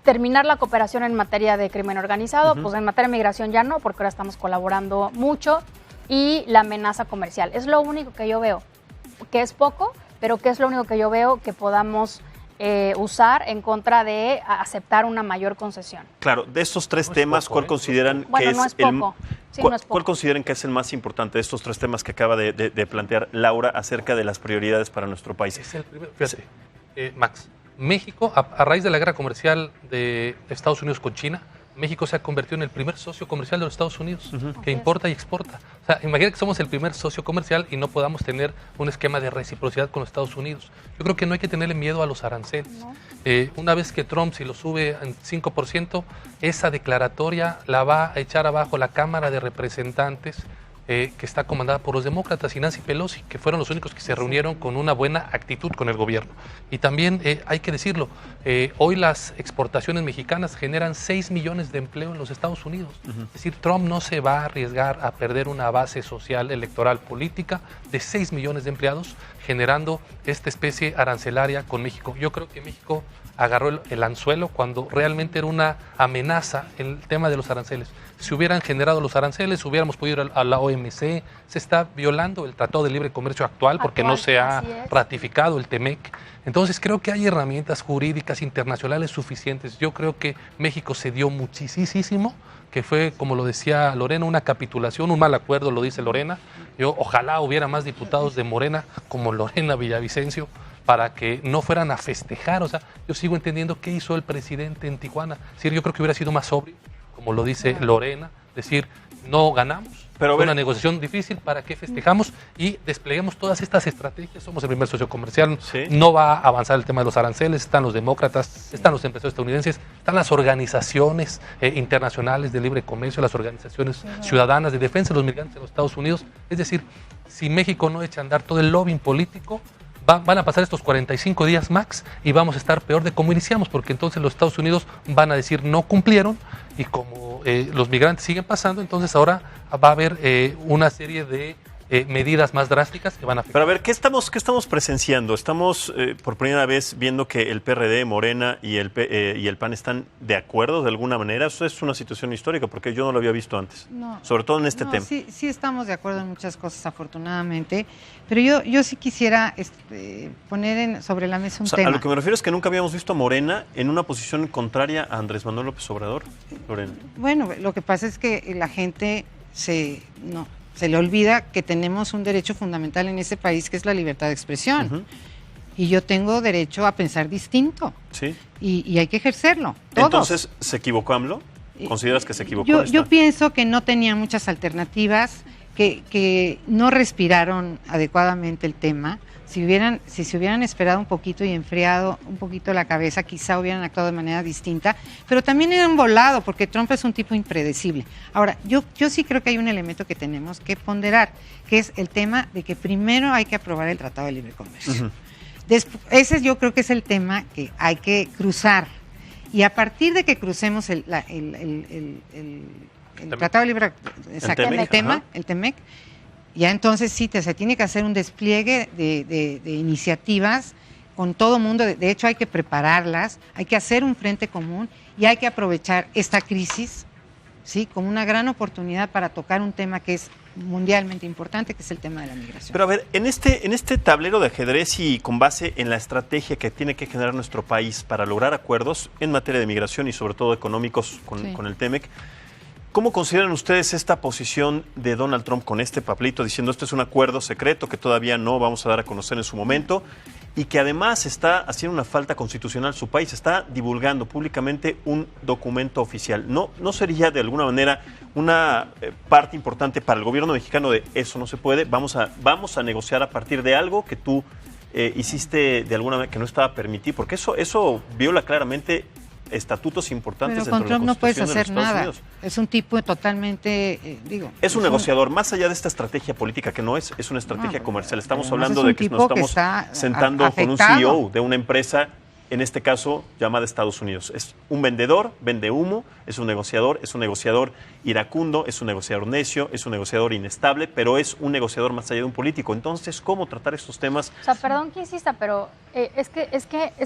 [SPEAKER 10] Terminar la cooperación en materia de crimen organizado, pues en materia de migración ya no, porque ahora estamos colaborando mucho, y la amenaza comercial. Es lo único que yo veo, que es poco, pero que es lo único que yo veo que podamos usar en contra de aceptar una mayor concesión.
[SPEAKER 1] Claro, de estos tres temas, ¿cuál consideran que es ¿cuál consideran que es el más importante de estos tres temas que acaba de plantear Laura acerca de las prioridades para nuestro país?
[SPEAKER 11] Es el primero. Fíjate, Max, México, a raíz de la guerra comercial de Estados Unidos con China, México se ha convertido en el primer socio comercial de los Estados Unidos, que importa y exporta. O sea, imagina que somos el primer socio comercial y no podamos tener un esquema de reciprocidad con los Estados Unidos. Yo creo que no hay que tenerle miedo a los aranceles. No. Una vez que Trump, si lo sube en 5%, esa declaratoria la va a echar abajo la Cámara de Representantes, que está comandada por los demócratas y Nancy Pelosi, que fueron los únicos que se reunieron con una buena actitud con el gobierno. Y también hay que decirlo, hoy las exportaciones mexicanas generan 6 millones de empleo en los Estados Unidos. Es decir, Trump no se va a arriesgar a perder una base social, electoral, política de 6 millones de empleados generando esta especie arancelaria con México. Yo creo que México agarró el anzuelo cuando realmente era una amenaza el tema de los aranceles. Si hubieran generado los aranceles, hubiéramos podido ir a la OMC. Se está violando el Tratado de Libre Comercio actual porque no se ha ratificado el TEMEC. Entonces creo que hay herramientas jurídicas internacionales suficientes. Yo creo que México cedió muchísimo, que fue, como lo decía Lorena, una capitulación, un mal acuerdo, lo dice Lorena. Ojalá hubiera más diputados de Morena como Lorena Villavicencio para que no fueran a festejar. O sea, yo sigo entendiendo qué hizo el presidente en Tijuana. Es decir, yo creo que hubiera sido más sobrio, como lo dice Lorena, decir, no ganamos, pero fue una negociación difícil, ¿para qué festejamos? Y despleguemos todas estas estrategias. Somos el primer socio comercial, no va a avanzar el tema de los aranceles, están los demócratas, están los empresarios estadounidenses, están las organizaciones internacionales de libre comercio, las organizaciones ciudadanas de defensa de los migrantes en los Estados Unidos. Es decir, si México no echa a andar todo el lobbying político, van a pasar estos 45 días max y vamos a estar peor de como iniciamos, porque entonces los Estados Unidos van a decir no cumplieron, y como los migrantes siguen pasando, entonces ahora va a haber una serie de medidas más drásticas que van a afectar.
[SPEAKER 1] Pero a ver, ¿qué estamos presenciando? Estamos por primera vez viendo que el PRD, Morena y el PAN están de acuerdo de alguna manera. Eso es una situación histórica porque yo no lo había visto antes, sobre todo en este tema.
[SPEAKER 9] Sí estamos de acuerdo en muchas cosas, afortunadamente, pero yo sí quisiera poner sobre la mesa un tema.
[SPEAKER 1] A lo que me refiero es que nunca habíamos visto a Morena en una posición contraria a Andrés Manuel López Obrador, Lorena.
[SPEAKER 9] Bueno, lo que pasa es que la gente se le olvida que tenemos un derecho fundamental en este país, que es la libertad de expresión. Y yo tengo derecho a pensar distinto.
[SPEAKER 1] Sí.
[SPEAKER 9] Y hay que ejercerlo, todos.
[SPEAKER 1] Entonces, ¿se equivocó AMLO? ¿Consideras que se equivocó?
[SPEAKER 9] Yo pienso que no tenía muchas alternativas, que no respiraron adecuadamente el tema. Si se hubieran esperado un poquito y enfriado un poquito la cabeza, quizá hubieran actuado de manera distinta, pero también era un volado, porque Trump es un tipo impredecible. Ahora, yo sí creo que hay un elemento que tenemos que ponderar, que es el tema de que primero hay que aprobar el Tratado de Libre Comercio. Ese yo creo que es el tema que hay que cruzar, y a partir de que crucemos el Tratado de Libre Comercio, el TEMEC, ya entonces sí se tiene que hacer un despliegue de iniciativas con todo mundo. De hecho, hay que prepararlas, hay que hacer un frente común y hay que aprovechar esta crisis, ¿sí?, como una gran oportunidad para tocar un tema que es mundialmente importante, que es el tema de la migración.
[SPEAKER 1] Pero a ver, en este tablero de ajedrez y con base en la estrategia que tiene que generar nuestro país para lograr acuerdos en materia de migración y sobre todo económicos con el TEMEC, ¿cómo consideran ustedes esta posición de Donald Trump con este papelito diciendo esto es un acuerdo secreto que todavía no vamos a dar a conocer en su momento, y que además está haciendo una falta constitucional su país, está divulgando públicamente un documento oficial? ¿No sería de alguna manera una parte importante para el gobierno mexicano de eso no se puede, vamos a negociar a partir de algo que tú hiciste de alguna manera que no estaba permitido? Porque eso viola claramente estatutos importantes
[SPEAKER 9] Pero con
[SPEAKER 1] dentro de
[SPEAKER 9] Trump
[SPEAKER 1] la
[SPEAKER 9] no puedes
[SPEAKER 1] Constitución de
[SPEAKER 9] hacer
[SPEAKER 1] los Estados
[SPEAKER 9] nada.
[SPEAKER 1] Unidos.
[SPEAKER 9] Es un tipo totalmente,
[SPEAKER 1] Es un negociador, más allá de esta estrategia política que no es una estrategia comercial. Estamos
[SPEAKER 9] además
[SPEAKER 1] hablando
[SPEAKER 9] es un
[SPEAKER 1] de que nos
[SPEAKER 9] tipo que
[SPEAKER 1] estamos
[SPEAKER 9] está
[SPEAKER 1] sentando con un
[SPEAKER 9] afectado.
[SPEAKER 1] CEO de una empresa, en este caso llamada Estados Unidos. Es un vendedor, vende humo, es un negociador iracundo, es un negociador necio, es un negociador inestable, pero es un negociador más allá de un político. Entonces, ¿cómo tratar estos temas?
[SPEAKER 10] O sea, perdón que insista, pero es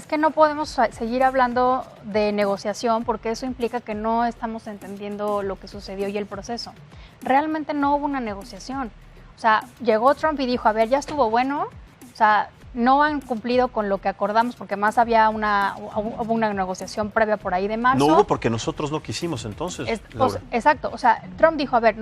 [SPEAKER 10] que no podemos seguir hablando de negociación porque eso implica que no estamos entendiendo lo que sucedió y el proceso. Realmente no hubo una negociación. O sea, llegó Trump y dijo, a ver, ya estuvo bueno, o sea, no han cumplido con lo que acordamos porque más hubo una negociación previa por ahí de marzo.
[SPEAKER 1] No hubo porque nosotros no quisimos entonces, Laura.
[SPEAKER 10] Exacto, o sea, Trump dijo, a ver,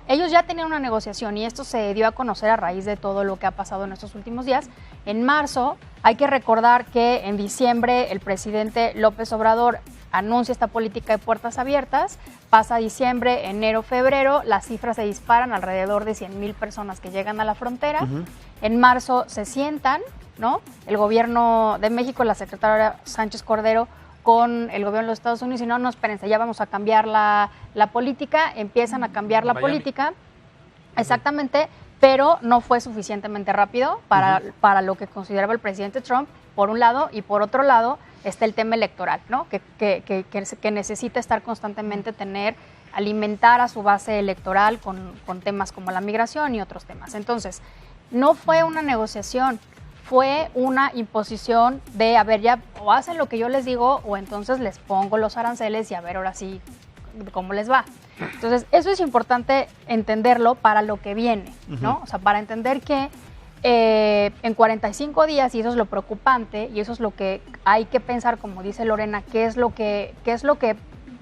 [SPEAKER 10] ellos ya tenían una negociación y esto se dio a conocer a raíz de todo lo que ha pasado en estos últimos días. En marzo, hay que recordar que en diciembre el presidente López Obrador anuncia esta política de puertas abiertas, pasa diciembre, enero, febrero, las cifras se disparan, alrededor de 100,000 personas que llegan a la frontera. En marzo se sientan, ¿no? El gobierno de México, la secretaria Sánchez Cordero, con el gobierno de los Estados Unidos, y no, espérense, ya vamos a cambiar la política, empiezan a cambiar la política, exactamente, pero no fue suficientemente rápido para lo que consideraba el presidente Trump, por un lado, y por otro lado está el tema electoral, ¿no? Que necesita estar constantemente alimentar a su base electoral con temas como la migración y otros temas. Entonces, no fue una negociación, fue una imposición de, a ver, ya o hacen lo que yo les digo o entonces les pongo los aranceles y a ver ahora sí cómo les va. Entonces, eso es importante entenderlo para lo que viene, ¿no? O sea, para entender que en 45 días, y eso es lo preocupante, y eso es lo que hay que pensar, como dice Lorena, qué es lo que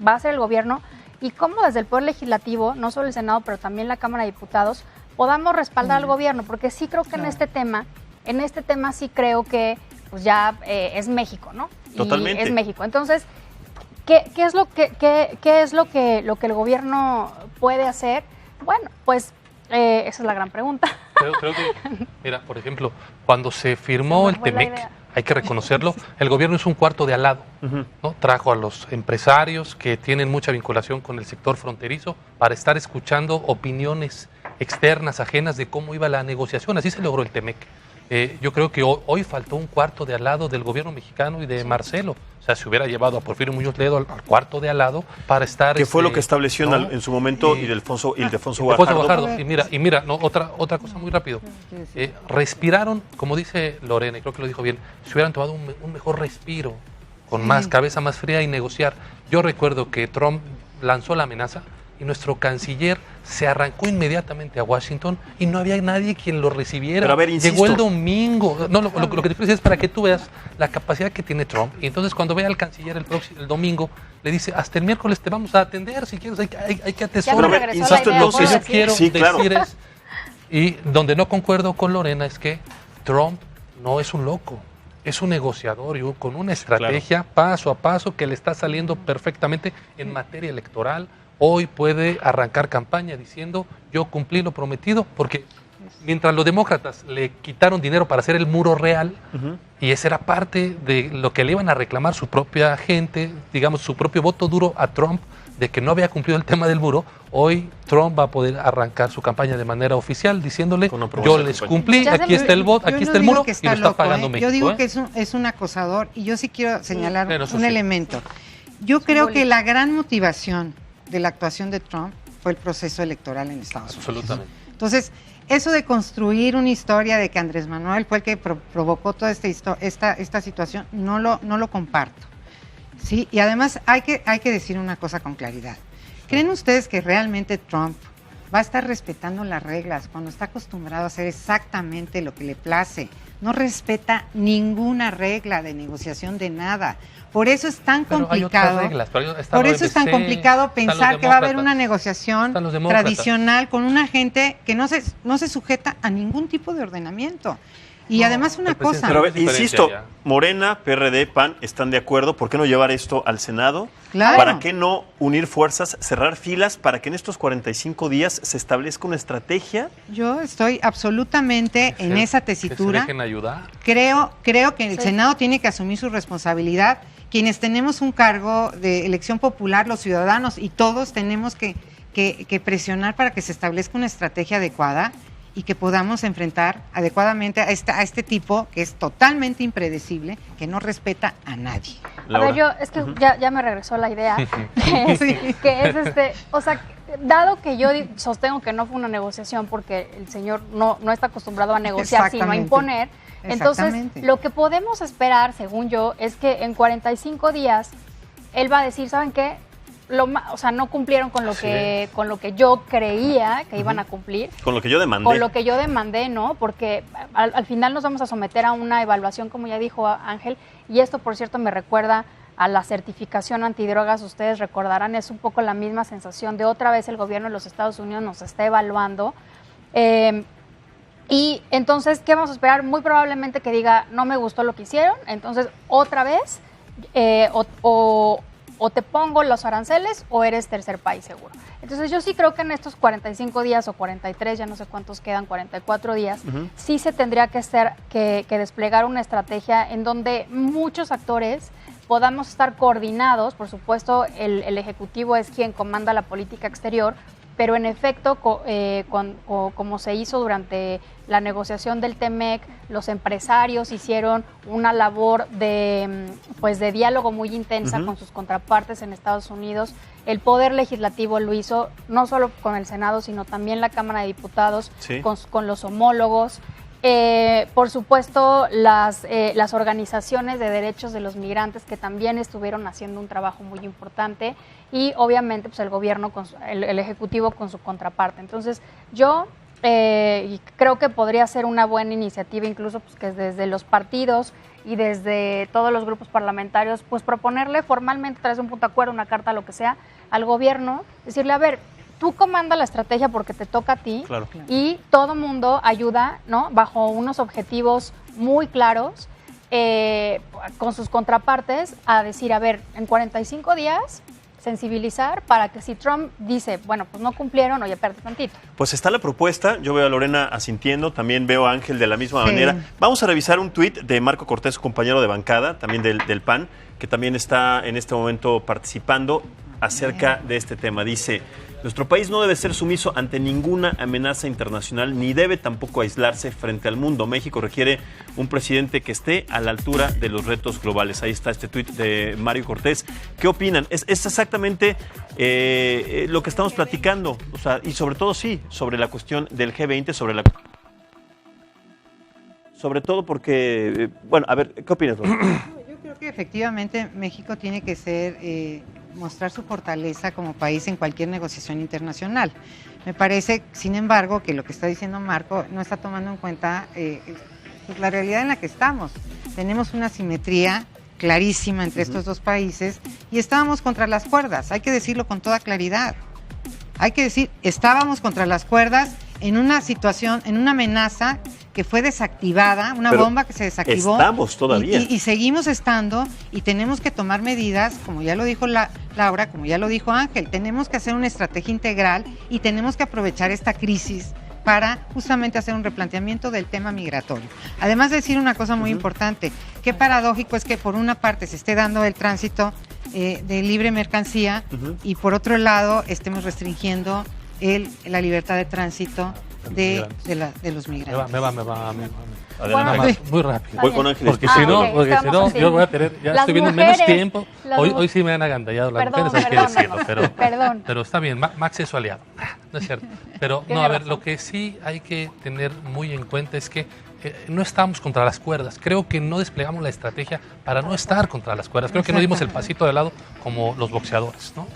[SPEAKER 10] va a hacer el gobierno y cómo desde el Poder Legislativo, no solo el Senado, pero también la Cámara de Diputados, podamos respaldar al gobierno, porque sí creo que en este tema sí creo que pues ya es México, ¿no?
[SPEAKER 1] Totalmente.
[SPEAKER 10] Y es México. Entonces, ¿qué es lo que el gobierno puede hacer? Bueno, pues esa es la gran pregunta.
[SPEAKER 11] Creo que, mira, por ejemplo, cuando se firmó el TEMEC, hay que reconocerlo, el gobierno hizo un cuarto de al lado, ¿no? Trajo a los empresarios que tienen mucha vinculación con el sector fronterizo para estar escuchando opiniones externas, ajenas de cómo iba la negociación. Así se logró el TEMEC. Yo creo que hoy faltó un cuarto de al lado del gobierno mexicano y de Marcelo. O sea, se hubiera llevado a Porfirio Muñoz Ledo al cuarto de al lado para estar...
[SPEAKER 1] Que fue lo que estableció en su momento Ildefonso Guajardo.
[SPEAKER 11] Y mira, no, otra cosa muy rápido. Respiraron, como dice Lorena, y creo que lo dijo bien, si hubieran tomado un mejor respiro, con más cabeza más fría y negociar. Yo recuerdo que Trump lanzó la amenaza y nuestro canciller se arrancó inmediatamente a Washington y no había nadie quien lo recibiera.
[SPEAKER 1] Pero a ver, insisto.
[SPEAKER 11] Llegó el domingo. No, lo que te quiero decir es para que tú veas la capacidad que tiene Trump. Y entonces cuando vea al canciller el domingo, le dice, hasta el miércoles te vamos a atender, si quieres, hay que atesorar.
[SPEAKER 1] Pero a ver, insisto,
[SPEAKER 11] Entonces yo quiero
[SPEAKER 1] claro.
[SPEAKER 11] decir es, y donde no concuerdo con Lorena es que Trump no es un loco. Es un negociador y con una estrategia paso a paso que le está saliendo perfectamente en materia electoral. Hoy puede arrancar campaña diciendo yo cumplí lo prometido, porque mientras los demócratas le quitaron dinero para hacer el muro real, y esa era parte de lo que le iban a reclamar su propia gente, digamos su propio voto duro a Trump, de que no había cumplido el tema del muro, hoy Trump va a poder arrancar su campaña de manera oficial diciéndole yo les cumplí, aquí está el voto, aquí está el muro, y lo está pagando México.
[SPEAKER 9] Yo digo que es un acosador, y yo sí quiero señalar un elemento. Yo creo que la gran motivación de la actuación de Trump fue el proceso electoral en Estados Unidos.
[SPEAKER 11] Absolutamente.
[SPEAKER 9] Entonces, eso de construir una historia de que Andrés Manuel fue el que provocó toda esta situación, no lo comparto. ¿Sí? Y además hay que decir una cosa con claridad. ¿Creen ustedes que realmente Trump va a estar respetando las reglas cuando está acostumbrado a hacer exactamente lo que le place? No respeta ninguna regla de negociación de nada. Por eso es tan complicado. Por eso es tan complicado pensar que va a haber una negociación tradicional con una gente que no se sujeta a ningún tipo de ordenamiento. Y además una cosa.
[SPEAKER 1] Pero a ver, insisto, Morena, PRD, PAN están de acuerdo. ¿Por qué no llevar esto al Senado?
[SPEAKER 9] Claro.
[SPEAKER 1] ¿Para qué no unir fuerzas, cerrar filas para que en estos 45 días se establezca una estrategia?
[SPEAKER 9] Yo estoy absolutamente en esa tesitura.
[SPEAKER 11] Que se dejen ayudar.
[SPEAKER 9] Creo que el Senado tiene que asumir su responsabilidad quienes tenemos un cargo de elección popular, los ciudadanos y todos tenemos que presionar para que se establezca una estrategia adecuada y que podamos enfrentar adecuadamente a este tipo que es totalmente impredecible, que no respeta a nadie.
[SPEAKER 10] Laura. A ver, es que ya me regresó la idea, que es o sea, dado que yo sostengo que no fue una negociación porque el señor no está acostumbrado a negociar, sino a imponer, entonces lo que podemos esperar, según yo, es que en 45 días él va a decir, ¿saben qué? O sea, no cumplieron con lo que yo creía que iban a cumplir.
[SPEAKER 1] Con lo que yo demandé.
[SPEAKER 10] Con lo que yo demandé, ¿no? Porque al final nos vamos a someter a una evaluación, como ya dijo Ángel, y esto, por cierto, me recuerda a la certificación antidrogas. Ustedes recordarán, es un poco la misma sensación de otra vez el gobierno de los Estados Unidos nos está evaluando. Y entonces, ¿qué vamos a esperar? Muy probablemente que diga, no me gustó lo que hicieron, entonces otra vez, o te pongo los aranceles o eres tercer país seguro. Entonces yo sí creo que en estos 45 días o 43, ya no sé cuántos quedan, 44 días, sí se tendría que desplegar una estrategia en donde muchos actores podamos estar coordinados. Por supuesto, el Ejecutivo es quien comanda la política exterior, pero en efecto, como se hizo durante la negociación del TEMEC, los empresarios hicieron una labor de diálogo muy intensa con sus contrapartes en Estados Unidos. El Poder Legislativo lo hizo no solo con el Senado, sino también la Cámara de Diputados, con los homólogos. Por supuesto, las organizaciones de derechos de los migrantes, que también estuvieron haciendo un trabajo muy importante, y obviamente pues el gobierno, el Ejecutivo con su contraparte. Entonces yo creo que podría ser una buena iniciativa, incluso pues que desde los partidos y desde todos los grupos parlamentarios, pues proponerle formalmente, tras un punto de acuerdo, una carta, lo que sea, al gobierno, decirle, a ver, tú comanda la estrategia porque te toca a ti, y todo mundo ayuda, ¿no? Bajo unos objetivos muy claros, con sus contrapartes, a decir, a ver, en 45 días, sensibilizar para que si Trump dice, bueno, pues no cumplieron, oye, espérate tantito.
[SPEAKER 1] Pues está la propuesta, yo veo a Lorena asintiendo, también veo a Ángel de la misma manera. Vamos a revisar un tuit de Marco Cortés, compañero de bancada, también del PAN, que también está en este momento participando acerca de este tema. Dice: nuestro país no debe ser sumiso ante ninguna amenaza internacional, ni debe tampoco aislarse frente al mundo. México requiere un presidente que esté a la altura de los retos globales. Ahí está este tuit de Mario Cortés. ¿Qué opinan? Es exactamente lo que estamos platicando. O sea, y sobre todo, sí, sobre la cuestión del G20, sobre todo porque, bueno, a ver, ¿qué opinas, Lorena?
[SPEAKER 9] Yo creo que efectivamente México tiene que ser... mostrar su fortaleza como país en cualquier negociación internacional. Me parece, sin embargo, que lo que está diciendo Marco no está tomando en cuenta pues la realidad en la que estamos. Tenemos una asimetría clarísima entre estos dos países y estábamos contra las cuerdas, hay que decirlo con toda claridad. Hay que decir, estábamos contra las cuerdas en una situación, en una amenaza que fue desactivada, una bomba que se desactivó.
[SPEAKER 1] Estamos todavía.
[SPEAKER 9] Y seguimos estando, y tenemos que tomar medidas, como ya lo dijo Laura, como ya lo dijo Ángel, tenemos que hacer una estrategia integral y tenemos que aprovechar esta crisis para justamente hacer un replanteamiento del tema migratorio. Además de decir una cosa muy importante, qué paradójico es que por una parte se esté dando el tránsito de libre mercancía y por otro lado estemos restringiendo la libertad de tránsito de los migrantes.
[SPEAKER 11] Me va.
[SPEAKER 1] Adelante.
[SPEAKER 11] Muy rápido.
[SPEAKER 1] Voy con Ángel.
[SPEAKER 11] Porque si no, yo voy a tener, ya estoy viendo menos tiempo. Hoy sí me han agandallado las mujeres, hay que decirlo. Pero está bien, Max es su aliado. No es cierto. Pero no, a ver, lo que sí hay que tener muy en cuenta es que no estamos contra las cuerdas. Creo que no desplegamos la estrategia para no estar contra las cuerdas. Creo que no dimos el pasito de lado como los boxeadores, ¿no?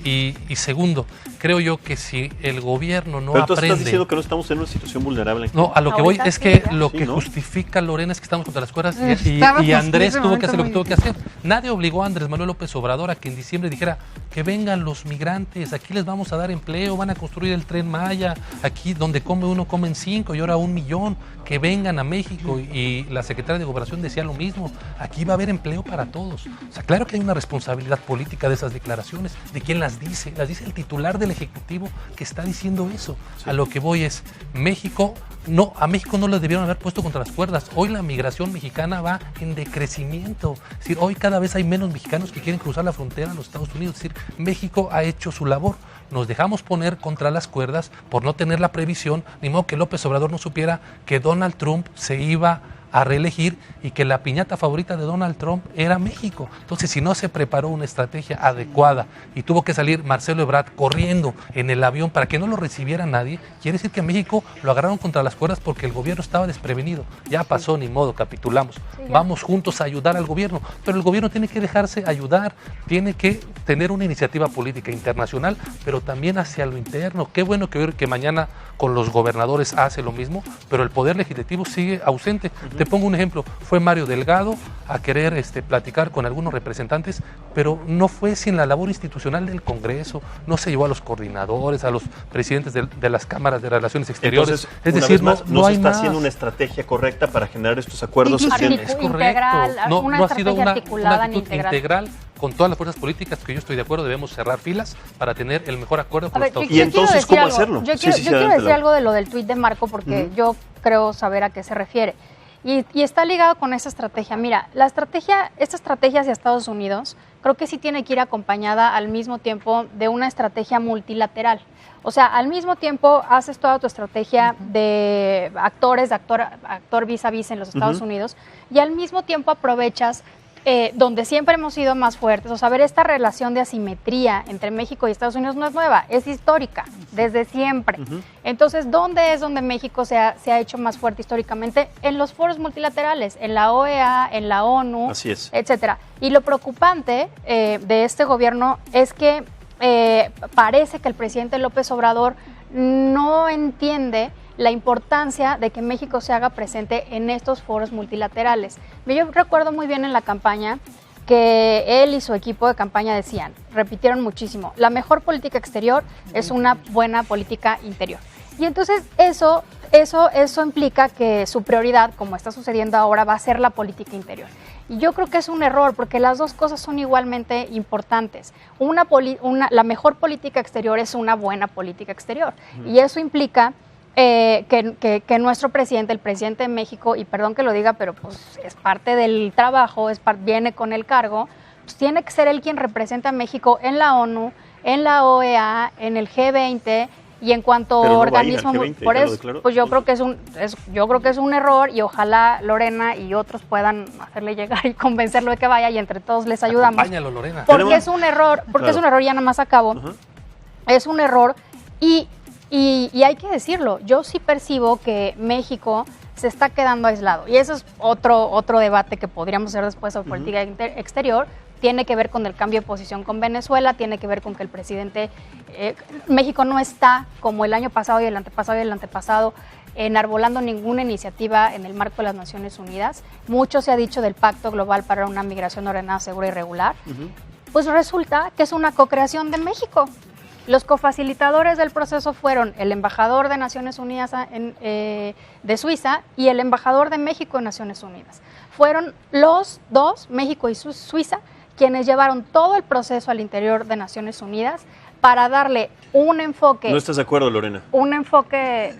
[SPEAKER 11] Y segundo, creo yo que si el gobierno no aprende... Pero tú
[SPEAKER 1] estás diciendo que no estamos en una situación vulnerable.
[SPEAKER 11] No, a lo que voy es que lo que justifica, Lorena, es que estamos contra las cuerdas y Andrés tuvo que hacer lo que tuvo que hacer. Nadie obligó a Andrés Manuel López Obrador a que en diciembre dijera que vengan los migrantes, aquí les vamos a dar empleo, van a construir el Tren Maya, aquí donde come uno comen 5 y ahora 1 millón, que vengan a México. Y la secretaria de Gobernación decía lo mismo, aquí va a haber empleo para todos. O sea, claro que hay una responsabilidad política de esas declaraciones, de quién las dice el titular del Ejecutivo que está diciendo eso. Sí. A lo que voy es, a México no le debieron haber puesto contra las cuerdas. Hoy la migración mexicana va en decrecimiento. Es decir, hoy cada vez hay menos mexicanos que quieren cruzar la frontera a los Estados Unidos. Es decir, México ha hecho su labor. Nos dejamos poner contra las cuerdas por no tener la previsión, ni modo que López Obrador no supiera que Donald Trump se iba a reelegir y que la piñata favorita de Donald Trump era México. Entonces, si no se preparó una estrategia adecuada y tuvo que salir Marcelo Ebrard corriendo en el avión para que no lo recibiera nadie, quiere decir que a México lo agarraron contra las cuerdas porque el gobierno estaba desprevenido. Ya pasó, ni modo, capitulamos. Vamos juntos a ayudar al gobierno, pero el gobierno tiene que dejarse ayudar, tiene que tener una iniciativa política internacional, pero también hacia lo interno. Qué bueno que mañana con los gobernadores hace lo mismo, pero el poder legislativo sigue ausente. Te pongo un ejemplo, fue Mario Delgado a querer platicar con algunos representantes, pero no fue sin la labor institucional del Congreso, no se llevó a los coordinadores, a los presidentes de las cámaras de relaciones exteriores.
[SPEAKER 1] Entonces, es decir, no se está haciendo una estrategia correcta para generar estos acuerdos.
[SPEAKER 11] Es correcto, no ha sido una actitud integral con todas las fuerzas políticas que yo estoy de acuerdo, debemos cerrar filas para tener el mejor acuerdo con los Estados Unidos.
[SPEAKER 1] ¿Y entonces cómo hacerlo?
[SPEAKER 10] Yo quiero decir algo de lo del tuit de Marco, porque yo creo saber a qué se refiere. Y está ligado con esa estrategia. Mira, esta estrategia hacia Estados Unidos creo que sí tiene que ir acompañada al mismo tiempo de una estrategia multilateral. O sea, al mismo tiempo haces toda tu estrategia de actor vis a vis en los Estados Unidos, y al mismo tiempo aprovechas donde siempre hemos sido más fuertes. O sea, ver esta relación de asimetría entre México y Estados Unidos no es nueva, es histórica, desde siempre. Entonces, ¿dónde es donde México se ha hecho más fuerte históricamente? En los foros multilaterales, en la OEA, en la ONU, etcétera. Y lo preocupante de este gobierno es que parece que el presidente López Obrador no entiende la importancia de que México se haga presente en estos foros multilaterales. Yo recuerdo muy bien en la campaña que él y su equipo de campaña repitieron muchísimo, la mejor política exterior es una buena política interior. Y entonces eso implica que su prioridad, como está sucediendo ahora, va a ser la política interior. Y yo creo que es un error, porque las dos cosas son igualmente importantes. La mejor política exterior es una buena política exterior. Y eso implica que nuestro presidente, el presidente de México, y perdón que lo diga, pero pues es parte del trabajo, viene con el cargo, pues tiene que ser él quien representa a México en la ONU, en la OEA, en el G20 y en cuanto a organismo. Por eso, pues yo creo que es un error, y ojalá Lorena y otros puedan hacerle llegar y convencerlo de que vaya, y entre todos les ayudamos.
[SPEAKER 11] Acompáñalo, Lorena.
[SPEAKER 10] Porque es un error, es un error, ya nada más acabo. Es un error y hay que decirlo, yo sí percibo que México se está quedando aislado, y eso es otro debate que podríamos hacer después sobre política exterior. Tiene que ver con el cambio de posición con Venezuela, tiene que ver con que el presidente, México no está como el año pasado y el antepasado enarbolando ninguna iniciativa en el marco de las Naciones Unidas. Mucho se ha dicho del Pacto Global para una Migración Ordenada, Segura y Regular. Pues resulta que es una co-creación de México. Los cofacilitadores del proceso fueron el embajador de Naciones Unidas de Suiza y el embajador de México en Naciones Unidas. Fueron los dos, México y Suiza, quienes llevaron todo el proceso al interior de Naciones Unidas para darle un enfoque...
[SPEAKER 1] ¿No estás de acuerdo, Lorena?
[SPEAKER 10] Un enfoque,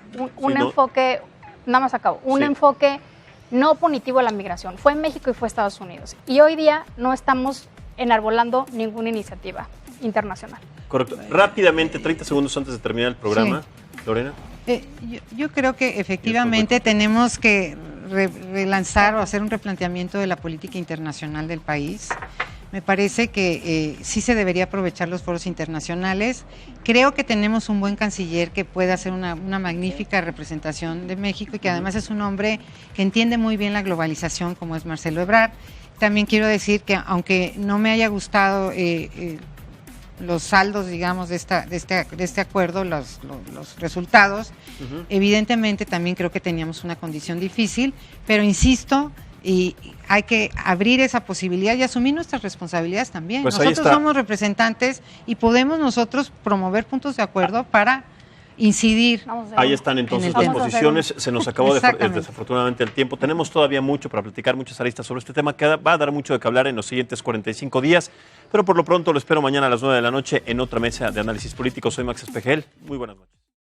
[SPEAKER 10] enfoque no punitivo a la migración. Fue México y fue Estados Unidos. Y hoy día no estamos enarbolando ninguna iniciativa internacional.
[SPEAKER 1] Correcto. Rápidamente, 30 segundos antes de terminar el programa, Lorena.
[SPEAKER 9] Yo creo que efectivamente tenemos que relanzar o hacer un replanteamiento de la política internacional del país. Me parece que sí se debería aprovechar los foros internacionales. Creo que tenemos un buen canciller que puede hacer una magnífica representación de México, y que además es un hombre que entiende muy bien la globalización, como es Marcelo Ebrard. También quiero decir que, aunque no me haya gustado los saldos, digamos, de este acuerdo, los resultados, evidentemente también creo que teníamos una condición difícil, pero insisto, y hay que abrir esa posibilidad y asumir nuestras responsabilidades también.
[SPEAKER 1] Pues ahí
[SPEAKER 9] nosotros
[SPEAKER 1] está.
[SPEAKER 9] somos representantes y podemos nosotros promover puntos de acuerdo para incidir.
[SPEAKER 1] Ahí están entonces las posiciones. Se nos acabó desafortunadamente el tiempo. Tenemos todavía mucho para platicar, muchas aristas sobre este tema que va a dar mucho de qué hablar en los siguientes 45 días. Pero por lo pronto lo espero mañana a las 9 de la noche en otra mesa de análisis político. Soy Max Espejel. Muy buenas noches.